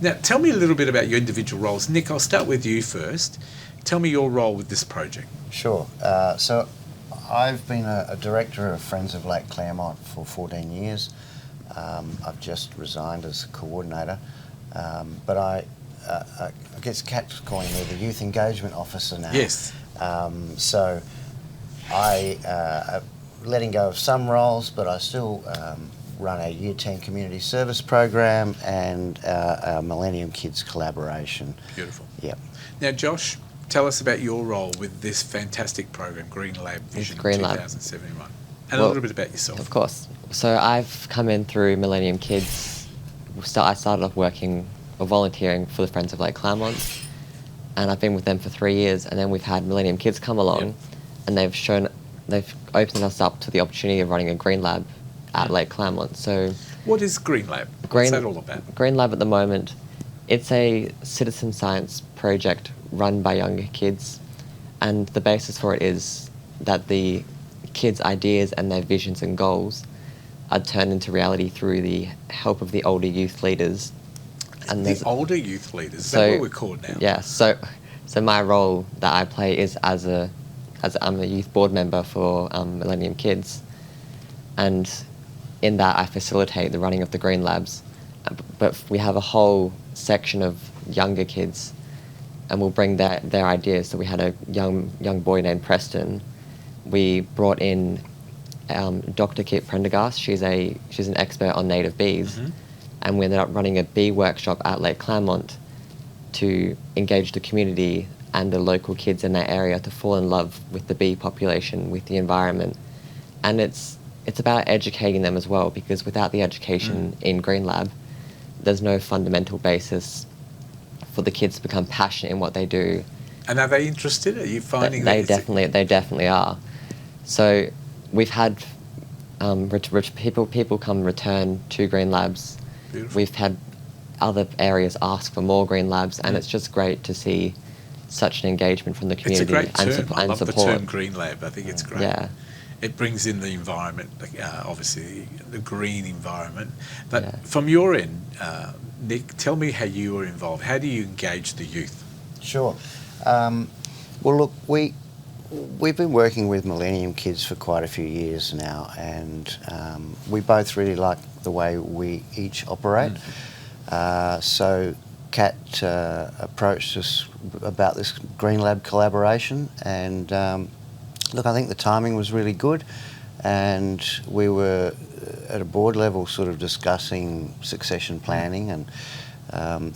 Now, tell me a little bit about your individual roles. Nick, I'll start with you first. Tell me your role with this project. Sure. So I've been a director of Friends of Lake Claremont for 14 years. I've just resigned as coordinator, but I guess Kat's calling me the youth engagement officer now. Yes. So I letting go of some roles, but I still run our Year 10 community service program and our Millennium Kids collaboration. Beautiful. Yep. Now, Josh, tell us about your role with this fantastic program, Green Lab Vision Green Lab. 2071. And a little bit about yourself. Of course. So I've come in through Millennium Kids. I started off working or volunteering for the Friends of Lake Claremont, and I've been with them for 3 years. And then we've had Millennium Kids come along, and they've opened us up to the opportunity of running a Green Lab at Lake Claremont. So what is Green Lab? What's that all about? Green Lab at the moment, it's a citizen science project run by younger kids, and the basis for it is that the kids' ideas and their visions and goals are turned into reality through the help of the older youth leaders. And the older youth leaders, is so, that what we're called now? Yeah, so my role that I play is as I'm a youth board member for Millennium Kids, and in that I facilitate the running of the Green Labs, but we have a whole section of younger kids, and we'll bring their ideas. So we had a young boy named Preston. We brought in Dr. Kit Prendergast. She's an expert on native bees, and we ended up running a bee workshop at Lake Claremont to engage the community and the local kids in that area to fall in love with the bee population, with the environment. And it's about educating them as well, because without the education in Green Lab, there's no fundamental basis for the kids to become passionate in what they do. And are they interested? Are you finding they definitely are. So we've had people come return to Green Labs. Beautiful. We've had other areas ask for more Green Labs, and it's just great to see such an engagement from the community. It's a great term. I love support. the term Green Lab. I think it's great. Yeah. It brings in the environment, obviously the green environment. But from your end, Nick, tell me how you were involved. How do you engage the youth? Sure. Well, look, we've been working with Millennium Kids for quite a few years now, and we both really like the way we each operate. So Kat approached us about this Green Lab collaboration, and look, I think the timing was really good, and we were at a board level sort of discussing succession planning and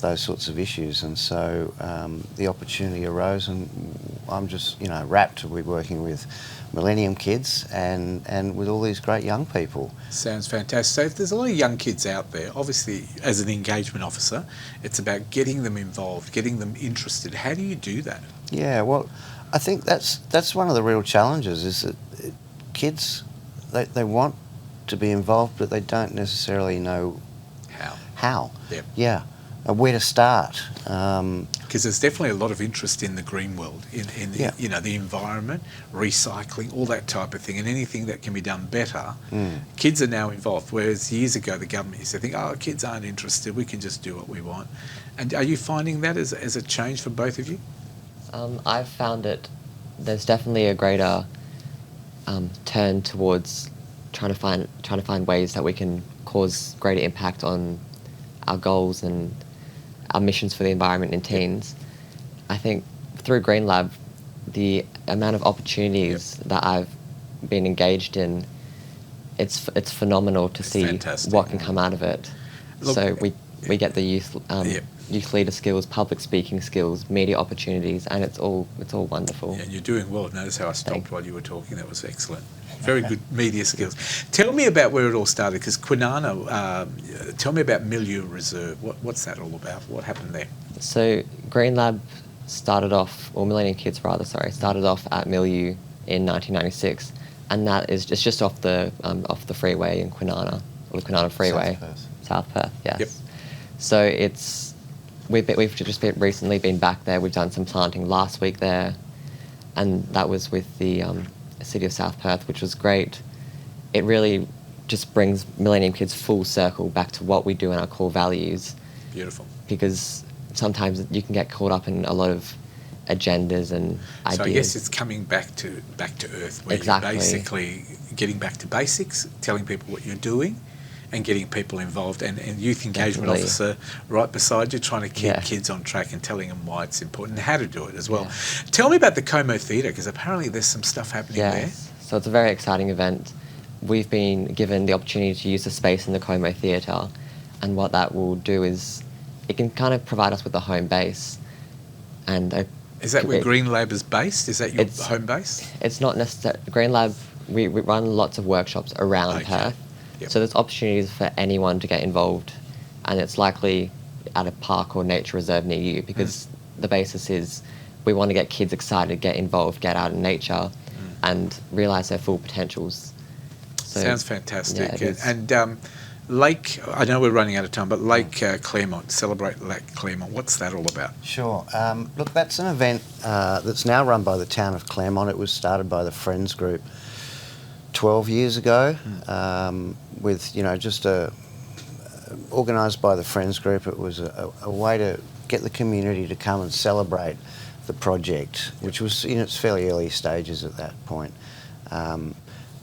those sorts of issues, and so the opportunity arose, and I'm just rapt to be working with Millennium Kids and with all these great young people. Sounds fantastic. So if there's a lot of young kids out there, obviously as an engagement officer, it's about getting them involved, getting them interested. How do you do that? Yeah, well, I think that's one of the real challenges, is that kids, they want to be involved, but they don't necessarily know how. Yep. Yeah, where to start. Because there's definitely a lot of interest in the green world, in the environment, recycling, all that type of thing, and anything that can be done better. Kids are now involved, whereas years ago the government used to think, oh, kids aren't interested, we can just do what we want. And are you finding that as a change for both of you? I've found there's definitely a greater turn towards trying to find ways that we can cause greater impact on our goals and our missions for the environment in teens. I think through Green Lab, the amount of opportunities that I've been engaged in, it's phenomenal to see fantastic. What can come out of it. Look, so we get the youth leader skills, public speaking skills, media opportunities, and it's all wonderful. Yeah, and you're doing well. Notice how I stopped while you were talking. That was excellent. Very good media skills. Tell me about where it all started, because Kwinana, tell me about Milieu Reserve. What's that all about? What happened there? So Green Lab Millennium Kids started off at Milieu in 1996, and that is just off the freeway in Kwinana, or the Kwinana Freeway. South Perth, yes. Yep. So we've just recently been back there. We've done some planting last week there, and that was with the City of South Perth, which was great. It really just brings Millennium Kids full circle back to what we do in our core values. Beautiful. Because sometimes you can get caught up in a lot of agendas and ideas. So I guess it's coming back to earth, where Exactly. you're basically getting back to basics, telling people what you're doing, and getting people involved, and youth engagement Definitely. officer right beside you, trying to keep kids on track and telling them why it's important and how to do it as well. Yeah. Tell me about the Como Theatre, because apparently there's some stuff happening there. So it's a very exciting event. We've been given the opportunity to use the space in the Como Theatre, and what that will do is it can kind of provide us with a home base. and Is that where Green Lab is based? Is that your home base? It's not necessarily Green Lab. We run lots of workshops around Perth, so there's opportunities for anyone to get involved, and it's likely at a park or nature reserve near you, because the basis is we want to get kids excited, get involved, get out in nature, and realise their full potentials. So, sounds fantastic. Yeah, it is. And Lake, I know we're running out of time, but Lake Claremont, Celebrate Lake Claremont, what's that all about? Sure. Look, that's an event that's now run by the town of Claremont. It was started by the Friends Group 12 years ago, with, just organised by the Friends Group. It was a way to get the community to come and celebrate the project, which was in its fairly early stages at that point.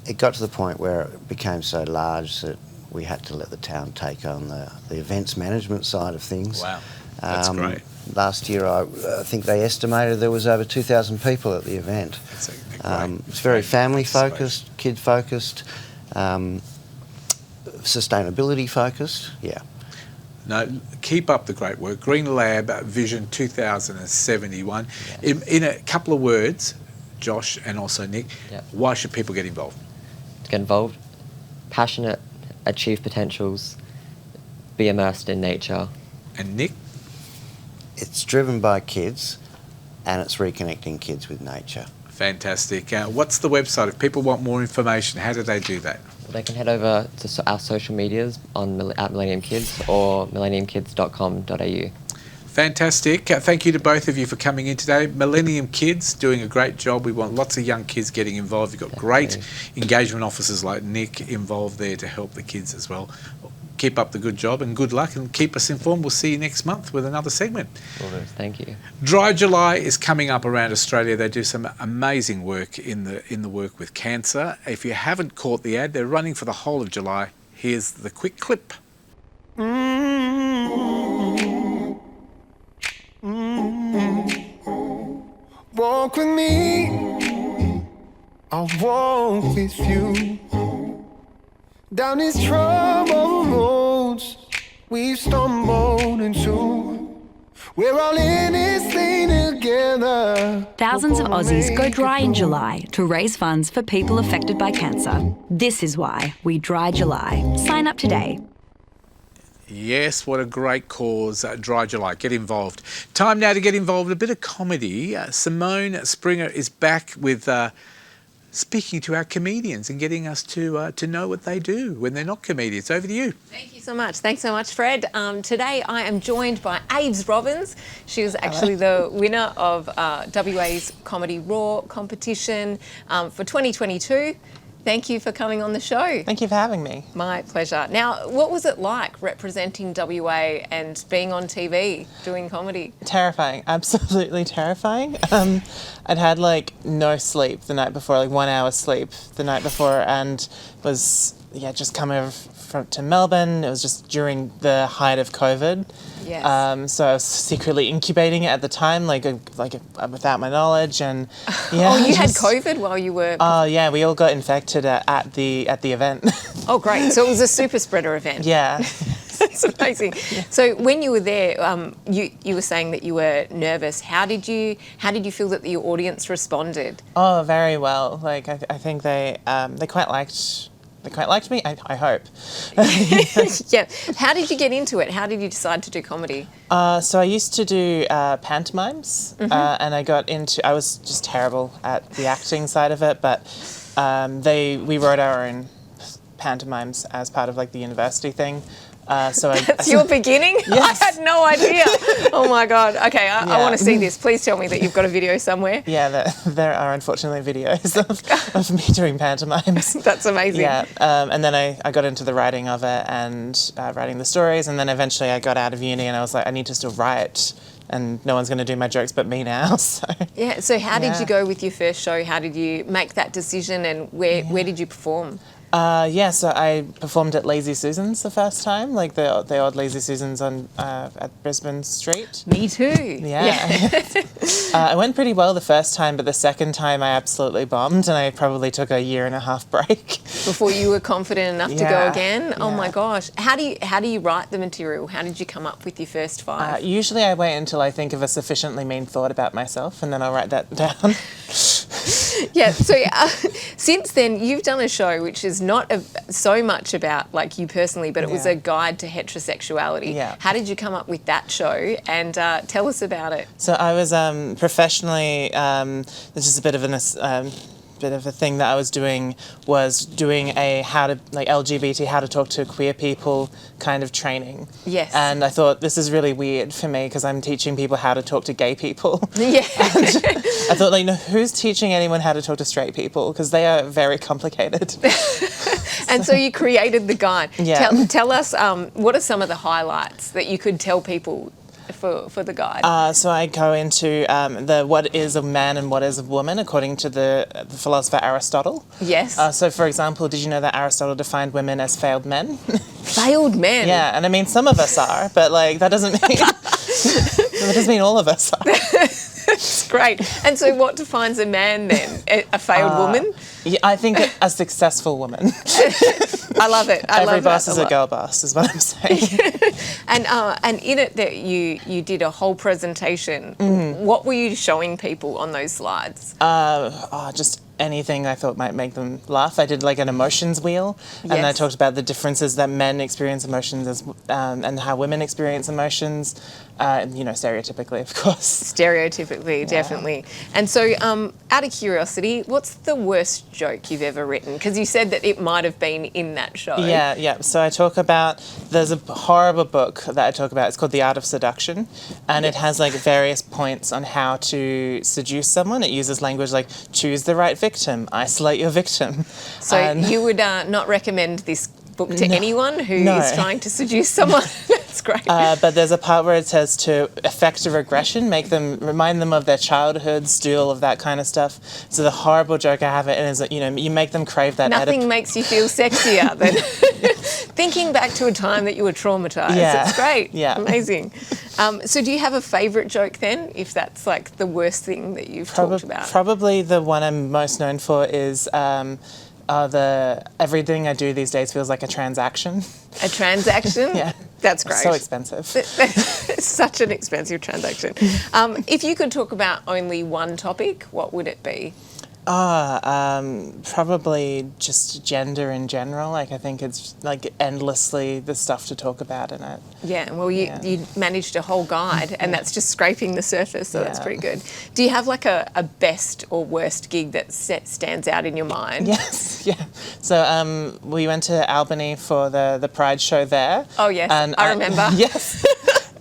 It got to the point where it became so large that we had to let the town take on the events management side of things. Wow, that's great. Last year, I think they estimated there was over 2,000 people at the event. It's very family-focused, kid-focused, sustainability-focused, No, keep up the great work. Green Lab Vision 2071. In a couple of words, Josh and also Nick, why should people get involved? To get involved, passionate, achieve potentials, be immersed in nature. And Nick? It's driven by kids, and it's reconnecting kids with nature. Fantastic. What's the website? If people want more information, how do they do that? They can head over to our social medias at Millennium Kids or millenniumkids.com.au. Fantastic. Thank you to both of you for coming in today. Millennium Kids doing a great job. We want lots of young kids getting involved. You've got great engagement officers like Nick involved there to help the kids as well. Keep up the good job and good luck, and keep us informed. We'll see you next month with another segment. Will do. Thank you. Dry July is coming up around Australia. They do some amazing work in the work with cancer. If you haven't caught the ad, they're running for the whole of July. Here's the quick clip. Walk with me, I'll walk with you. Down these troubled roads we've stumbled into. We're all in this thing together. Thousands of Aussies go dry in July to raise funds for people affected by cancer. This is why we Dry July. Sign up today. Yes, what a great cause, Dry July. Get involved. Time now to get involved. A bit of comedy. Simone Springer is back with speaking to our comedians and getting us to know what they do when they're not comedians. Over to you. Thank you so much. Thanks so much, Fred. Today I am joined by Aves Robbins. She was actually the winner of WA's Comedy Raw competition for 2022. Thank you for coming on the show. Thank you for having me. My pleasure. Now, what was it like representing WA and being on TV doing comedy? Terrifying, absolutely terrifying. I'd had no sleep the night before, 1 hour sleep the night before, and was just coming over to Melbourne. It was just during the height of COVID. Yes. So I was secretly incubating it at the time, without my knowledge, and Oh, you had COVID while you were. Oh yeah, we all got infected at the event. Oh great! So it was a super spreader event. Yeah. That's amazing. Yeah. So when you were there, you were saying that you were nervous. How did you feel that your audience responded? Oh, very well. I think they quite liked. They quite liked me, I hope. Yeah. How did you get into it? How did you decide to do comedy? So I used to do pantomimes, and I was just terrible at the acting side of it, but we wrote our own pantomimes as part of the university thing. That's your beginning? Yes. I had no idea. Oh my God. Okay, I want to see this. Please tell me that you've got a video somewhere. Yeah, there are unfortunately videos of me doing pantomimes. That's amazing. Yeah, and then I got into the writing of it and writing the stories, and then eventually I got out of uni and I was like, I need to still write, and no one's going to do my jokes but me now. So how did you go with your first show? How did you make that decision, and where did you perform? Yeah, so I performed at Lazy Susan's the first time, like the old Lazy Susan's on at Brisbane Street. Me too. Yeah. It went pretty well the first time, but the second time I absolutely bombed, and I probably took a 1.5-year break before you were confident enough to go Yeah, again. Oh yeah. my gosh! How do you write the material? How did you come up with your first 5? Usually I wait until I think of a sufficiently mean thought about myself, and then I'll write that down. Yeah, so since then you've done a show which is not so much about like you personally, but it was Yeah. a guide to heterosexuality. Yeah. How did you come up with that show, and tell us about it? So I was professionally, this is a bit of a thing that I was doing a LGBT how to talk to queer people kind of training. Yes. And I thought this is really weird for me because I'm teaching people how to talk to gay people. Yeah. I thought, like, no, who's teaching anyone how to talk to straight people? Because they are very complicated. And so you created the guide. Yeah. Tell us what are some of the highlights that you could tell people for the guide? So I go into what is a man and what is a woman according to the philosopher Aristotle. Yes. So, for example, did you know that Aristotle defined women as failed men? Failed men? Yeah, and I mean, some of us are, but like that doesn't mean that doesn't mean all of us are. That's great. And so what defines a man then? A failed woman? Yeah, I think a successful woman. I love it. Every boss is a girl boss, is what I'm saying. And in it that you did a whole presentation. What were you showing people on those slides? Just anything I thought might make them laugh. I did like an emotions wheel, and I Yes. talked about the differences that men experience emotions as, and how women experience emotions. Stereotypically, of course. Stereotypically, definitely. And so, out of curiosity, what's the worst joke you've ever written? Because you said that it might have been in that show. Yeah. So I talk about, there's a horrible book that I talk about. It's called The Art of Seduction, and it has like various points on how to seduce someone. It uses language like choose the right victim, isolate your victim. So And- you would not recommend this book to No. anyone who is No. trying to seduce someone? That's great. But there's a part where it says to effect a regression, remind them of their childhoods, do all of that kind of stuff. So the horrible joke I have it is that, you make them crave that Nothing makes you feel sexier than thinking back to a time that you were traumatised. Yeah. It's great. Yeah. Amazing. So do you have a favourite joke then, if that's like the worst thing that you've talked about? Probably the one I'm most known for is everything I do these days feels like a transaction. A transaction? Yeah. That's great. So expensive. It's such an expensive transaction. If you could talk about only one topic, what would it be? Probably just gender in general. Like, I think it's like endlessly the stuff to talk about in it. Yeah, well, you managed a whole guide, and that's just scraping the surface, so that's Yeah. pretty good. Do you have like a best or worst gig that stands out in your mind? Yes, yeah. So we went to Albany for the Pride show there. Oh, yes, and I remember. Yes.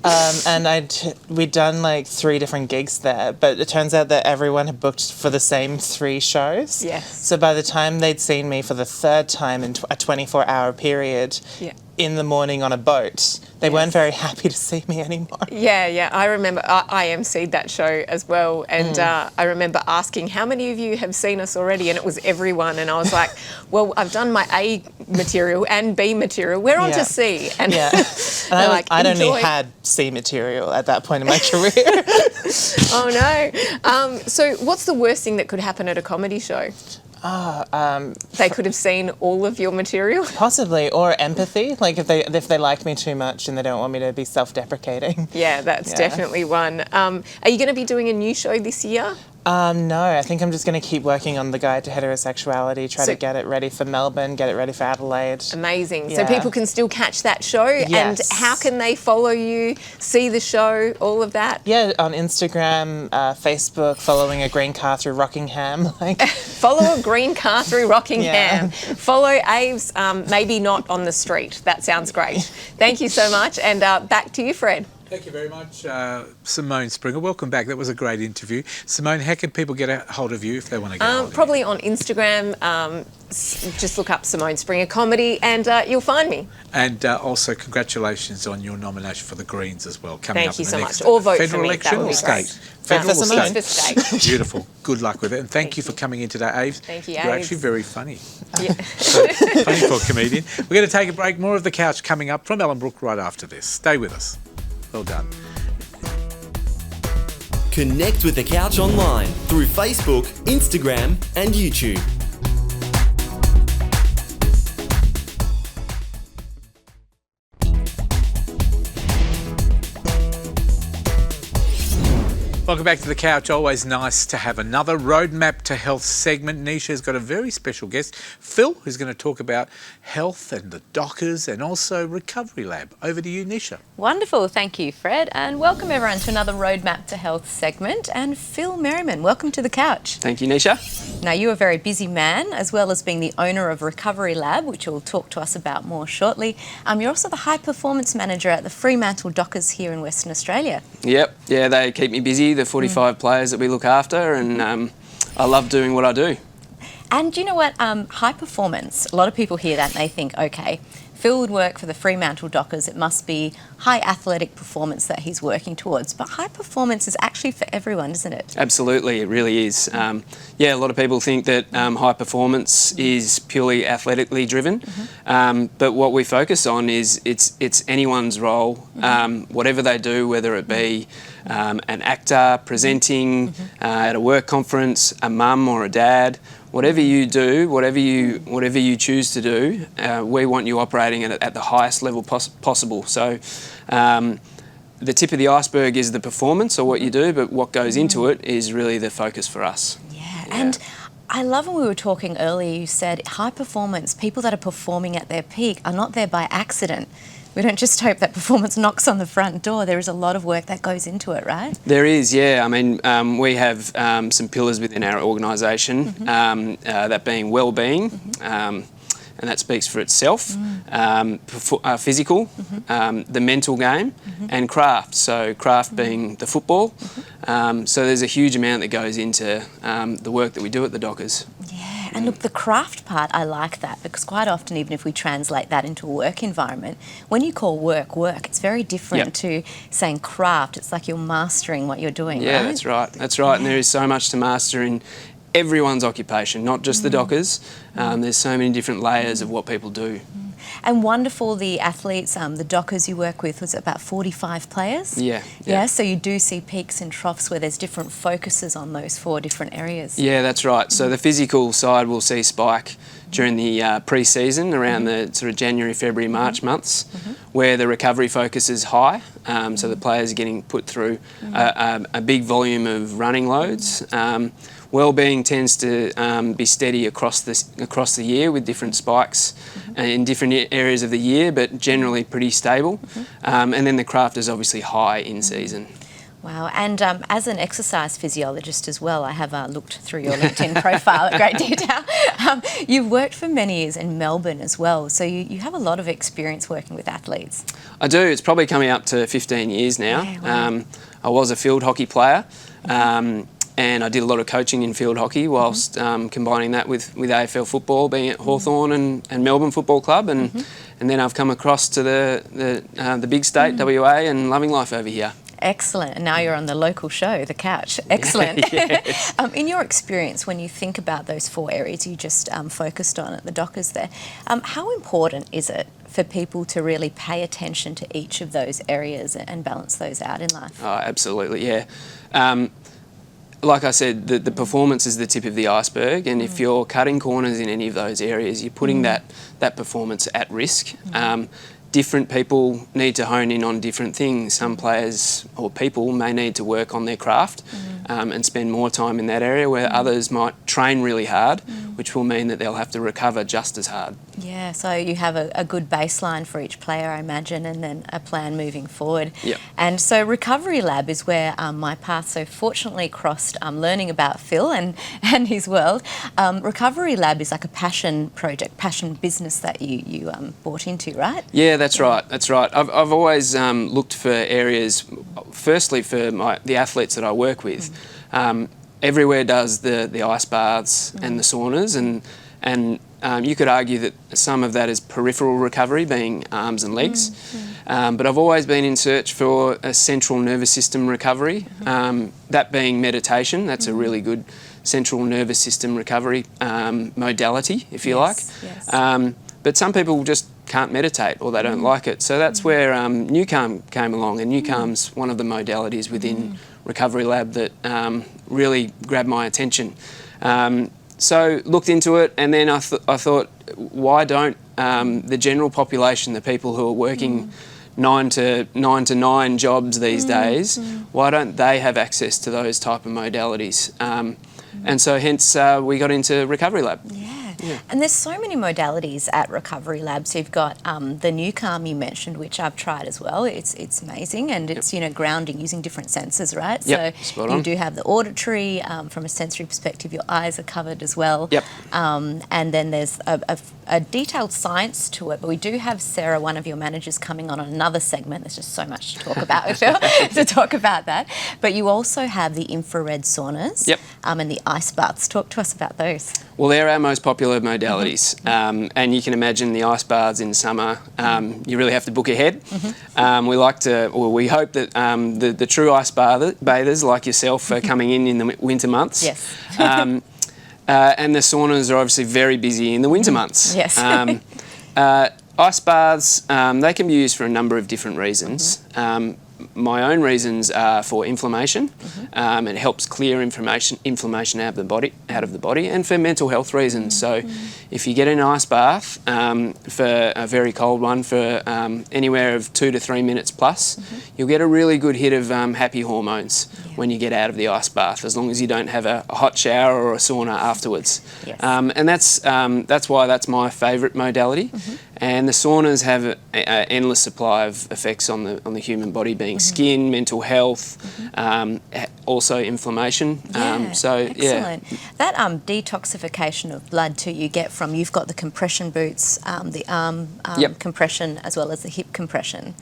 And we'd done like 3 different gigs there, but it turns out that everyone had booked for the same 3 shows. Yes. So by the time they'd seen me for the 3rd time in a 24-hour period, Yeah. in the morning on a boat, they weren't very happy to see me anymore. Yeah, I remember I emceed that show as well, and I remember asking how many of you have seen us already, and it was everyone, and I was like, well, I've done my A material and B material, we're on to C. And Yeah. they're like, I'd only "Enjoy." had C material at that point in my career. Oh no. So what's the worst thing that could happen at a comedy show? They could have seen all of your material. Possibly, or empathy. Like if they like me too much and they don't want me to be self-deprecating. Yeah, that's Yeah. definitely one. Are you going to be doing a new show this year? No, I think I'm just going to keep working on the guide to heterosexuality, try So- to get it ready for Melbourne, get it ready for Adelaide. Amazing. So Yeah. people can still catch that show. And Yes. how can they follow you, see the show, all of that? Yeah, on Instagram, Facebook, following a green car through Rockingham. Follow a green car through Rockingham. Yeah. Follow Aves, maybe not on the street. That sounds great. Thank you so much. And back to you, Fred. Thank you very much, Simone Springer. Welcome back. That was a great interview. Simone, how can people get a hold of you if they want to get a hold of you? Probably on Instagram. Just look up Simone Springer Comedy and you'll find me. And also congratulations on your nomination for the Greens as well. Coming Thank up you in so the much. next Or vote federal for me. election That would or be state? great. Federal or state? It's for state. Beautiful. Good luck with it. And thank you for coming in today, Aves. Thank you, You're Aves. actually very funny. Yeah. Funny for a comedian. We're going to take a break. More of The Couch coming up from Ellenbrook right after this. Stay with us. Well done. Connect with The Couch online through Facebook, Instagram, and YouTube. Welcome back to The Couch. Always nice to have another Roadmap to Health segment. Nisha's got a very special guest, Phil, who's going to talk about health and the Dockers and also Recovery Lab. Over to you, Nisha. Wonderful, thank you, Fred, and welcome everyone to another Roadmap to Health segment. And Phil Merriman, welcome to The Couch. Thank you, Nisha. Now, you're a very busy man, as well as being the owner of Recovery Lab, which you'll talk to us about more shortly. You're also the High Performance Manager at the Fremantle Dockers here in Western Australia. Yep, yeah, they keep me busy, the 45 players that we look after, and I love doing what I do. And you know what, high performance, a lot of people hear that and they think, okay, Phil would work for the Fremantle Dockers, it must be high athletic performance that he's working towards. But high performance is actually for everyone, isn't it? Absolutely, it really is. Yeah, a lot of people think that high performance is purely athletically driven, but what we focus on is it's anyone's role, whatever they do, whether it be an actor, presenting, at a work conference, a mum or a dad. Whatever you do, whatever you choose to do, we want you operating at the highest level possible. So the tip of the iceberg is the performance or what you do, but what goes into it is really the focus for us. Yeah. And I love when we were talking earlier, you said high performance, people that are performing at their peak are not there by accident. We don't just hope that performance knocks on the front door. There is a lot of work that goes into it, right? There is, yeah. I mean, we have some pillars within our organisation, that being well-being, and that speaks for itself, physical, the mental game, and craft. So craft being the football. So there's a huge amount that goes into the work that we do at the Dockers. Yeah, and look, the craft part, I like that, because quite often, even if we translate that into a work environment, when you call work, it's very different to saying craft. It's like you're mastering what you're doing, Yeah, right? that's right. That's right. And there is so much to master in everyone's occupation, not just the Dockers. There's so many different layers of what people do. And wonderful, the athletes, the Dockers you work with, was it about 45 players? Yeah. So you do see peaks and troughs where there's different focuses on those 4 different areas. Yeah, that's right. So the physical side will see spike during the pre-season around the sort of January, February, March months, where the recovery focus is high. So the players are getting put through a big volume of running loads. Well-being tends to be steady across the year with different spikes in different areas of the year, but generally pretty stable. And then the craft is obviously high in season. Wow, and as an exercise physiologist as well, I have looked through your LinkedIn profile at great detail. You've worked for many years in Melbourne as well, so you have a lot of experience working with athletes. I do. It's probably coming up to 15 years now. Yeah, wow. I was a field hockey player. And I did a lot of coaching in field hockey whilst combining that with AFL football, being at Hawthorn and Melbourne Football Club, and then I've come across to the big state, WA, and loving life over here. Excellent. And now you're on the local show, The Couch. Excellent. Yes. In your experience, when you think about those 4 areas you just focused on at the Dockers there, how important is it for people to really pay attention to each of those areas and balance those out in life? Oh, absolutely, yeah. Like I said, the performance is the tip of the iceberg, and if you're cutting corners in any of those areas, you're putting that performance at risk. Different people need to hone in on different things. Some players or people may need to work on their craft, and spend more time in that area, where others might train really hard, which will mean that they'll have to recover just as hard. Yeah, so you have a good baseline for each player, I imagine, and then a plan moving forward. Yep. And so Recovery Lab is where my path so fortunately crossed learning about Phil and his world. Recovery Lab is like a passion project, passion business that you bought into, right? Yeah, that's right. That's right. I've always looked for areas, firstly for the athletes that I work with. Everywhere does the ice baths and the saunas, and you could argue that some of that is peripheral recovery, being arms and legs. But I've always been in search for a central nervous system recovery, that being meditation. That's a really good central nervous system recovery modality, if you like. But some people just can't meditate, or they don't like it. So that's where Newcalm came along, and Newcalm's one of the modalities within Recovery Lab that really grabbed my attention. So looked into it, and then I thought, why don't the general population, the people who are working 9 to 9 jobs these days, why don't they have access to those type of modalities? And so hence we got into Recovery Lab. Yeah. And there's so many modalities at Recovery Lab. So you've got the Newcalm you mentioned, which I've tried as well. It's amazing, and it's grounding using different senses, right? Yep. So Spot you on. do have the auditory. From a sensory perspective, your eyes are covered as well. Yep. And then there's a detailed science to it. But we do have Sarah, one of your managers, coming on another segment. There's just so much to talk about, Phil, to talk about that. But you also have the infrared saunas. Yep. And the ice baths. Talk to us about those. Well, they're our most popular modalities, and you can imagine the ice baths in summer. You really have to book ahead. We hope that the true ice bathers like yourself are coming in the winter months. Yes. And the saunas are obviously very busy in the winter months. Yes. Ice baths, they can be used for a number of different reasons. My own reasons are for inflammation. It helps clear inflammation out of the body, and for mental health reasons. So, if you get an ice bath for a very cold one for anywhere of 2 to 3 minutes plus, you'll get a really good hit of happy hormones when you get out of the ice bath, as long as you don't have a hot shower or a sauna afterwards. Yes. And that's why that's my favourite modality. And the saunas have an endless supply of effects on the human body, being skin, mental health, also inflammation. Excellent. That detoxification of blood too, you get from, you've got the compression boots, the arm compression as well as the hip compression,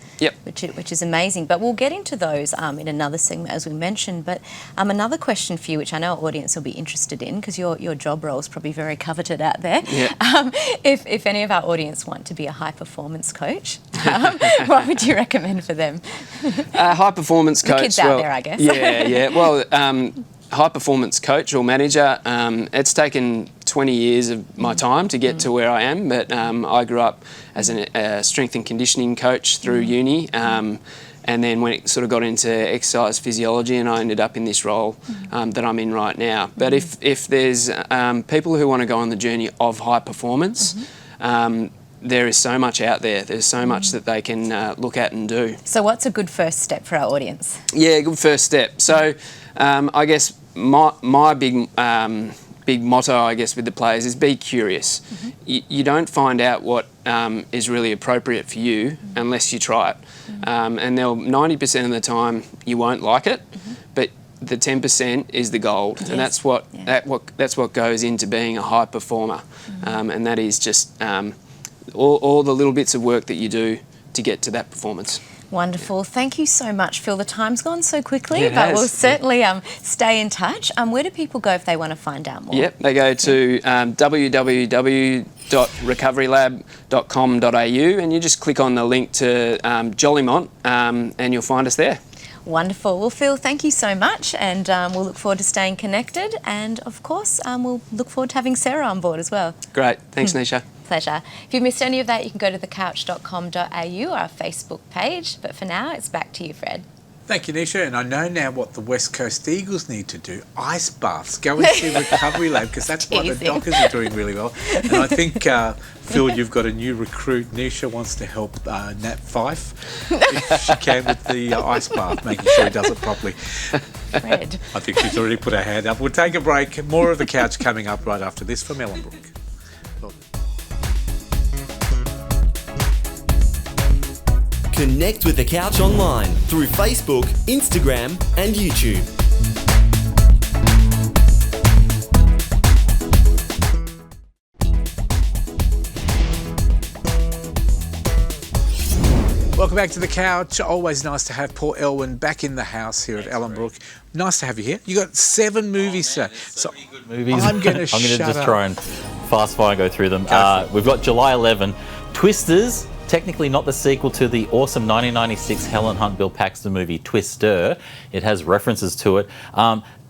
which is amazing. But we'll get into those in another segment, as we mentioned. But another question for you, which I know our audience will be interested in, because your job role is probably very coveted out there. If any of our audience want to be a high performance coach, what would you recommend for them? High performance coach. The kids out there, I guess. Yeah. Well, high performance coach or manager. It's taken 20 years of my time to get to where I am, but I grew up as a strength and conditioning coach through uni. And then when it sort of got into exercise physiology, and I ended up in this role that I'm in right now. But if there's people who want to go on the journey of high performance, there is so much out there. There's so much that they can look at and do. So what's a good first step for our audience? Yeah, good first step. So I guess my big motto, I guess, with the players is be curious. You don't find out what is really appropriate for you unless you try it. And 90% of the time you won't like it, but the 10% is the gold, and that's what goes into being a high performer. And that is just all the little bits of work that you do to get to that performance. Wonderful. Thank you so much, Phil. The time's gone so quickly, but we'll certainly stay in touch. Where do people go if they want to find out more? Yep, they go to www.recoverylab.com.au, and you just click on the link to Jolimont, and you'll find us there. Wonderful. Well, Phil, thank you so much, and we'll look forward to staying connected. And of course, we'll look forward to having Sarah on board as well. Great. Thanks, Nisha. Pleasure. If you've missed any of that, you can go to thecouch.com.au, our Facebook page. But for now, it's back to you, Fred. Thank you, Nisha. And I know now what the West Coast Eagles need to do. Ice baths. Go and see Recovery Lab, because that's why the Dockers are doing really well. And I think, Phil, you've got a new recruit. Nisha wants to help Nat Fife, if she can, with the ice bath, making sure he does it properly. Fred. I think she's already put her hand up. We'll take a break. More of The Couch coming up right after this from Ellenbrook. Connect with The Couch online through Facebook, Instagram, and YouTube. Welcome back to The Couch. Always nice to have Paul Elwyn back in the house here at Ellenbrook. Nice to have you here. You got 7 movies, sir. So movies. I'm going to just try and fast fire and go through them. We've got July 11, Twisters. Technically not the sequel to the awesome 1996 Helen Hunt, Bill Paxton movie Twister. It has references to it.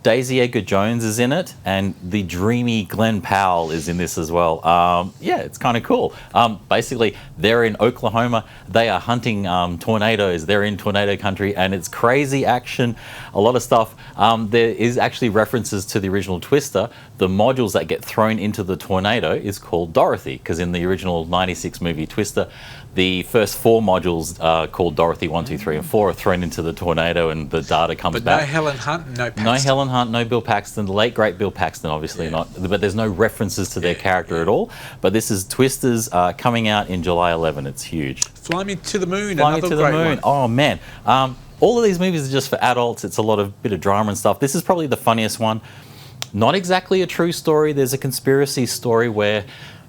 Daisy Edgar Jones is in it, and the dreamy Glenn Powell is in this as well. Yeah, it's kind of cool. Basically, they're in Oklahoma. They are hunting tornadoes. They're in tornado country, and it's crazy action, a lot of stuff. There is actually references to the original Twister. The modules that get thrown into the tornado is called Dorothy, because in the original 96 movie Twister, the first 4 modules called Dorothy 1, 2, 3, and 4 are thrown into the tornado, and the data comes But back. no Helen Hunt, no Paxton. No Helen Hunt, no Bill Paxton. The late great Bill Paxton, obviously not. But there's no references to their character at all. But this is Twisters coming out in July 11. It's huge. Fly Me to the Moon, Fly Me another to the great Moon. one. Oh man. All of these movies are just for adults. It's a lot of bit of drama and stuff. This is probably the funniest one. Not exactly a true story. There's a conspiracy story where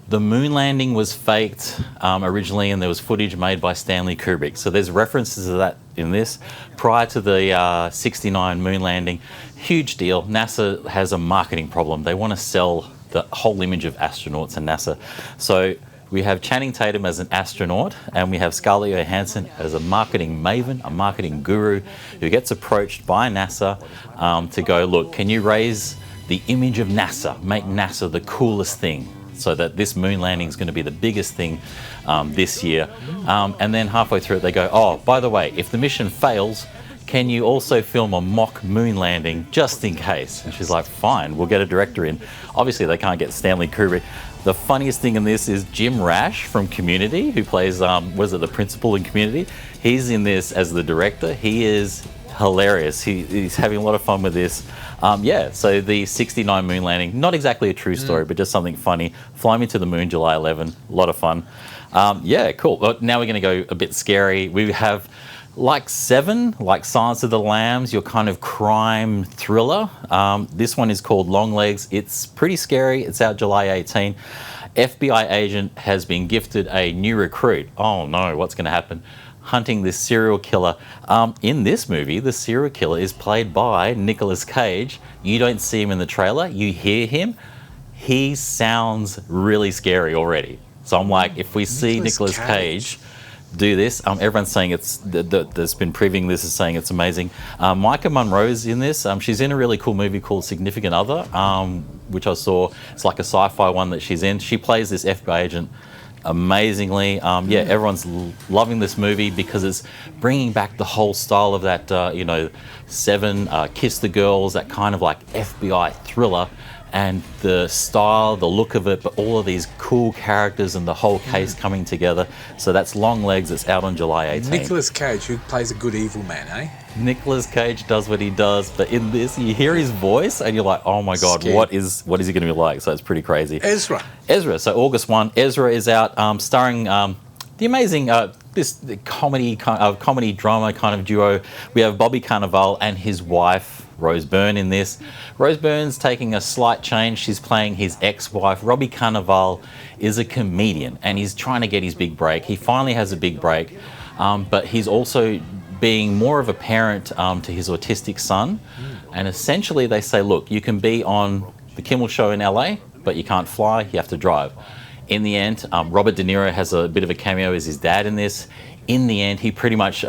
the moon landing was faked originally, and there was footage made by Stanley Kubrick. So there's references to that in this. Prior to the 69 moon landing, huge deal. NASA has a marketing problem. They want to sell the whole image of astronauts and NASA. So we have Channing Tatum as an astronaut, and we have Scarlett Johansson as a marketing maven, a marketing guru, who gets approached by NASA to go, look, can you raise the image of NASA, make NASA the coolest thing, so that this moon landing is going to be the biggest thing this year. And then halfway through it, they go, oh, by the way, if the mission fails, can you also film a mock moon landing just in case? And she's like, fine, we'll get a director in. Obviously, they can't get Stanley Kubrick. The funniest thing in this is Jim Rash from Community, who plays, the principal in Community. He's in this as the director. He is hilarious. He's having a lot of fun with this. So the 69 moon landing, not exactly a true story, but just something funny. Fly Me to the Moon, July 11, a lot of fun. Cool. Well, now we're going to go a bit scary. We have like Seven, like Silence of the Lambs, your kind of crime thriller. This one is called Longlegs. It's pretty scary. It's out July 18. FBI agent has been gifted a new recruit. Oh no, what's going to happen? Hunting this serial killer. In this movie, the serial killer is played by Nicolas Cage. You don't see him in the trailer, you hear him. He sounds really scary already. So I'm like, if we see Nicolas Cage do this, everyone's saying that's been previewing this is saying it's amazing. Micah Monroe's in this. She's in a really cool movie called Significant Other, which I saw. It's like a sci-fi one that she's in. She plays this FBI agent amazingly. Everyone's loving this movie because it's bringing back the whole style of that, Seven, Kiss the Girls, that kind of like FBI thriller, and the style, the look of it, but all of these cool characters and the whole case coming together. So that's Longlegs. It's out on July 18. Nicolas Cage, who plays a good evil man, eh? Nicolas Cage does what he does, but in this, you hear his voice and you're like, oh my God, what is he going to be like? So it's pretty crazy. Ezra. So August 1, Ezra is out, starring the amazing this comedy drama kind of duo. We have Bobby Cannavale and his wife Rose Byrne in this. Rose Byrne's taking a slight change. She's playing his ex-wife. Robbie Cannavale is a comedian and he's trying to get his big break. He finally has a big break, but he's also being more of a parent to his autistic son. And essentially they say, look, you can be on the Kimmel Show in LA, but you can't fly, you have to drive. In the end, Robert De Niro has a bit of a cameo as his dad in this. In the end, he pretty much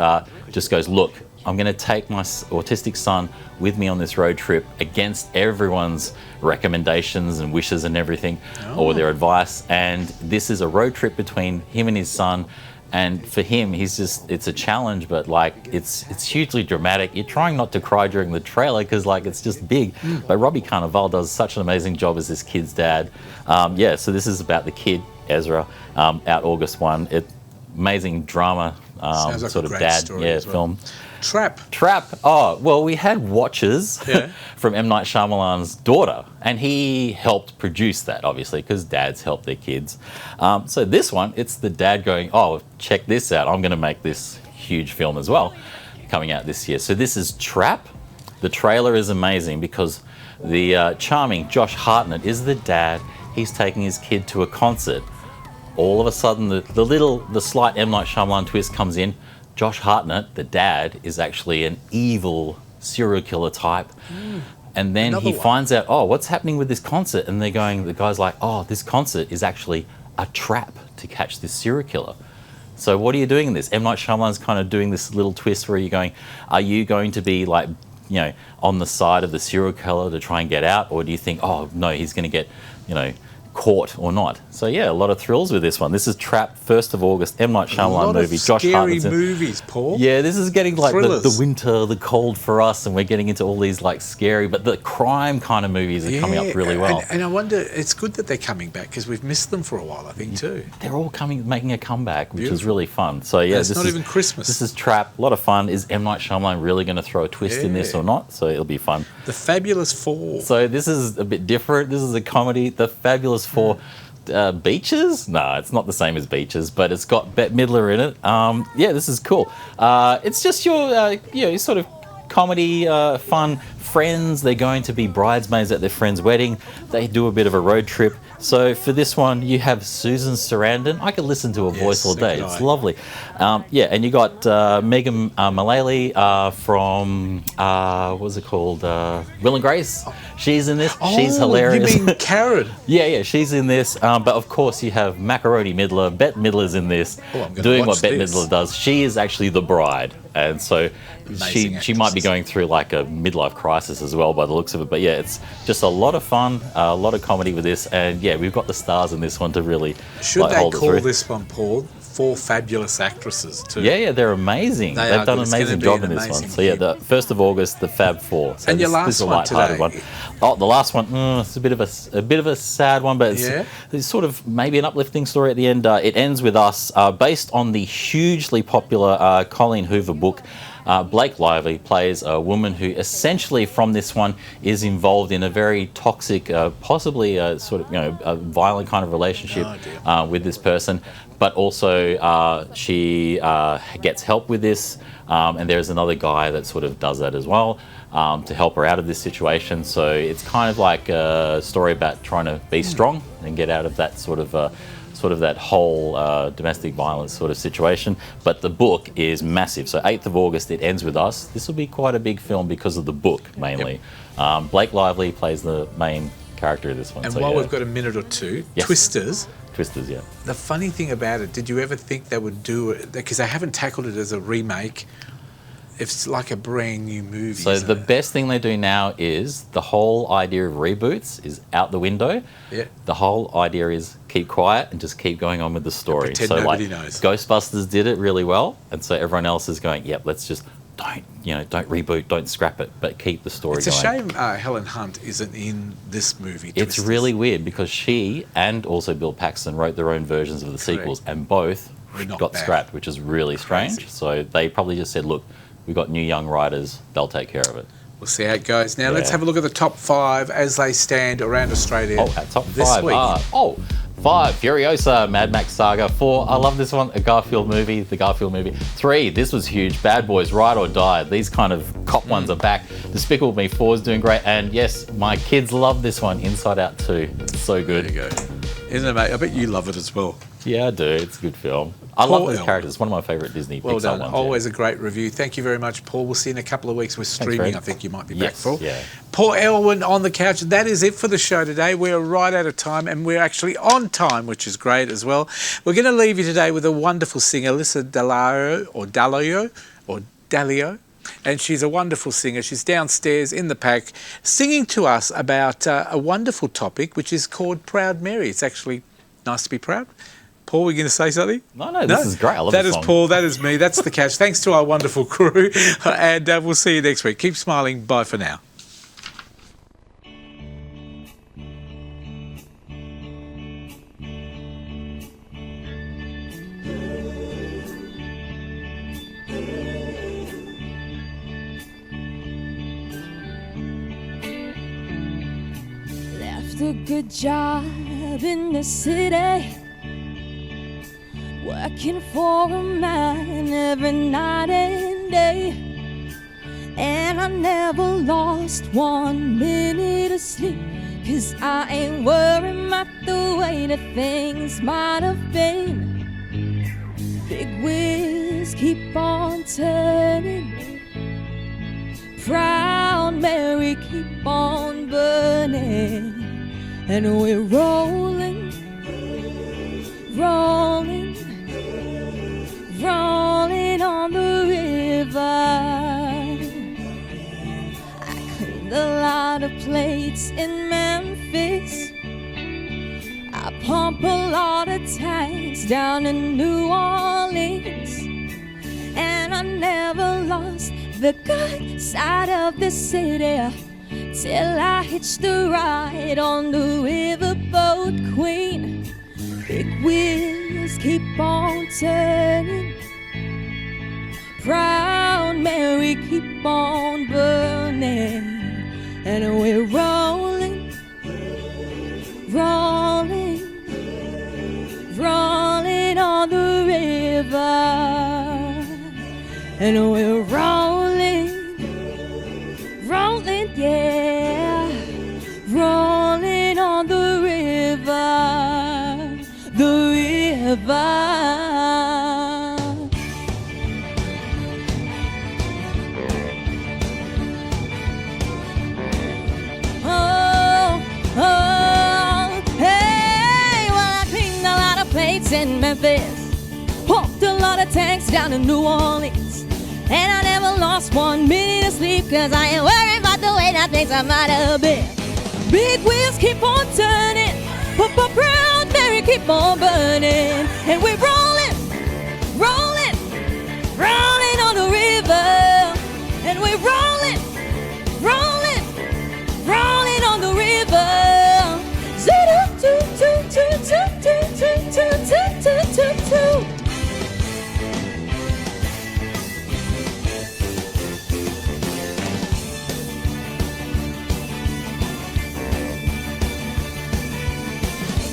just goes, look, I'm going to take my autistic son with me on this road trip against everyone's recommendations and wishes and everything, or their advice. And this is a road trip between him and his son. And for him, it's a challenge, but like it's hugely dramatic. You're trying not to cry during the trailer because like it's just big. But Robbie Cannavale does such an amazing job as this kid's dad. So this is about the kid, Ezra, out August 1. amazing drama Sounds like sort a of great dad story as well. film. Trap. Oh, well, we had watches Yeah. from M. Night Shyamalan's daughter, and he helped produce that, obviously, because dads help their kids. So this one, it's the dad going, oh, check this out. I'm going to make this huge film as well, coming out this year. So this is Trap. The trailer is amazing because the charming Josh Hartnett is the dad. He's taking his kid to a concert. All of a sudden, the slight M. Night Shyamalan twist comes in. Josh Hartnett, the dad, is actually an evil serial killer type. And then Another he one. finds out, oh, what's happening with this concert? And the guy's like, oh, this concert is actually a trap to catch this serial killer. So what are you doing in this? M. Night Shyamalan's kind of doing this little twist where you're going, are you going to be like, you know, on the side of the serial killer to try and get out? Or do you think, oh, no, he's going to get, you know, caught or not? So yeah, a lot of thrills with this one. This is Trap, 1st of August, M. Night Shyamalan movie. Josh Scary Hartnett's in. movies, Paul. Yeah, this is getting like the Thrillers. winter, the cold for us, and we're getting into all these like scary, but the crime kind of movies are coming up really well. And I wonder, it's good that they're coming back because we've missed them for a while, I think, too. They're all making a comeback, which is Beautiful. really fun. So yeah, And it's this not is, even Christmas. This is Trap, a lot of fun. Is M. Night Shyamalan really going to throw a twist in this Yeah. or not? So it'll be fun. The Fabulous Four. So this is a bit different. This is a comedy. The Fabulous Four. Beaches? No, it's not the same as Beaches, but it's got Bette Midler in it. Yeah, this is cool. It's just your, sort of comedy, fun friends. They're going to be bridesmaids at their friend's wedding. They do a bit of a road trip. So for this one, you have Susan Sarandon. I could listen to her voice all day. so could It's I. lovely. Yeah, and you got Megan Mullally from, what was it called? Will and Grace. She's in this. She's hilarious. You mean Karen? Yeah, she's in this. But of course, you have Macaroni Midler. Bette Midler's in this, Oh, I'm gonna doing what watch Bette this. Midler does. She is actually the bride, and so Amazing she might be going through like a midlife crisis as well by the looks of it. But yeah, it's just a lot of fun, a lot of comedy with this, and yeah, we've got the stars in this one to really Should they hold it call through. this one, Paul, Four Fabulous Actresses, too? Yeah, they're amazing. They They've are done good. an It's amazing gonna be job an in this one. amazing So yeah, the 1st of August, the Fab Four. So And your this is last a one light-hearted today. Oh, the last one, it's a bit of a sad one, but Yeah? it's sort of maybe an uplifting story at the end. It ends with us, based on the hugely popular Colleen Hoover book. Blake Lively plays a woman who essentially from this one is involved in a very toxic, possibly a sort of, a violent kind of relationship with this person, but also she gets help with this, and there's another guy that sort of does that as well to help her out of this situation. So it's kind of like a story about trying to be strong and get out of that sort of that whole domestic violence sort of situation. But the book is massive. So 8th of August, it ends with us. This will be quite a big film because of the book, mainly. Blake Lively plays the main character of this one. And so, while yeah. we've got a minute or two, Yes. Twisters. Twisters, yeah. The funny thing about it, did you ever think they would do it? Because they haven't tackled it as a remake. It's like a brand new movie. So isn't the it? best thing they do now is the whole idea of reboots is out the window. Yeah. The whole idea is keep quiet and just keep going on with the story. pretend so nobody like knows. Ghostbusters did it really well, and so everyone else is going, yep, let's just don't reboot, don't scrap it, but keep the story It's a going. shame Helen Hunt isn't in this movie. It's Twisters. really weird because she and also Bill Paxton wrote their own versions of the sequels, and both Were not got bad. scrapped, which is really strange. So they probably just said, look, we've got new young writers, they'll take care of it. We'll see how it goes. Now let's Yeah. have a look at the top 5 as they stand around Australia. Oh, at top this 5 week. are, 5, Furiosa, Mad Max Saga. 4, I love this one, a Garfield movie, the Garfield movie. 3, this was huge, Bad Boys, Ride or Die. These kind of cop ones are back. Despicable Me 4 is doing great. And yes, my kids love this one, Inside Out 2. It's so good. There you go. Isn't it, mate? I bet you love it as well. Yeah, I do. It's a good film. I Paul love those Elwin. characters. It's one of my favourite Disney Well Pixar done. ones. Always a great review. Thank you very much, Paul. We'll see you in a couple of weeks with streaming. Fred. I think you might be Yes, back for. yeah. Paul Elwin on the couch. That is it for the show today. We're right out of time, and we're actually on time, which is great as well. We're going to leave you today with a wonderful singer, Alyssa Dalio. And she's a wonderful singer. She's downstairs in the pack singing to us about a wonderful topic, which is called Proud Mary. It's actually nice to be proud. Paul, were you going to say something? No, this is great. I love That this is song. Paul, that is me, that's the catch. Thanks to our wonderful crew, and we'll see you next week. Keep smiling. Bye for now. a good job in the city, working for a man every night and day. And I never lost 1 minute of sleep, 'cause I ain't worried about the way that things might have been. Big wheels keep on turning, Proud Mary keep on burning, and we're rolling, rolling, rolling on the river. I cleaned a lot of plates in Memphis, I pump a lot of tanks down in New Orleans, and I never lost the good side of the city till I hitched a ride on the riverboat Queen. Big wheels keep on turning, Proud Mary keep on burning, and we're rolling, rolling, rolling on the river. And we're rolling, rolling, yeah, rolling on the river, the river. Oh, oh, hey, well, I cleaned a lot of plates in Memphis, pumped a lot of tanks down in New Orleans, and I never lost 1 minute of sleep, 'cause I ain't worried about the way that things might have been. Big wheels keep on turning, Proud Mary keep on burning, and we're rolling, rolling, rolling on the river, and we're rolling, rolling, rolling on the river.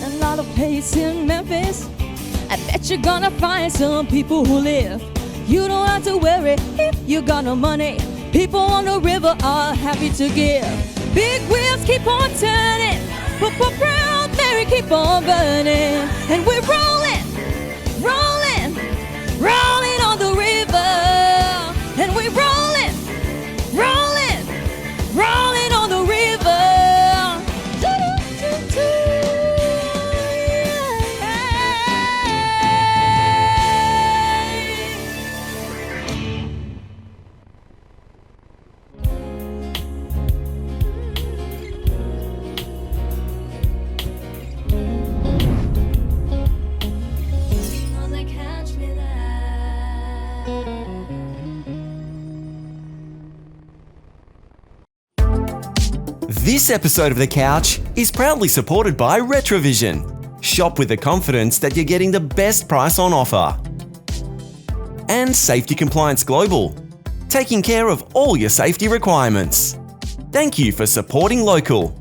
A lot of place in Memphis, I bet you're gonna find some people who live. You don't have to worry if you got no money. People on the river are happy to give. Big wheels keep on turning, Proud Mary keep on burning, and we're rolling, rolling, rolling on the river, and we're rolling, rolling, rolling on the river. This episode of The Couch is proudly supported by Retrovision. Shop with the confidence that you're getting the best price on offer. And Safety Compliance Global, taking care of all your safety requirements. Thank you for supporting local.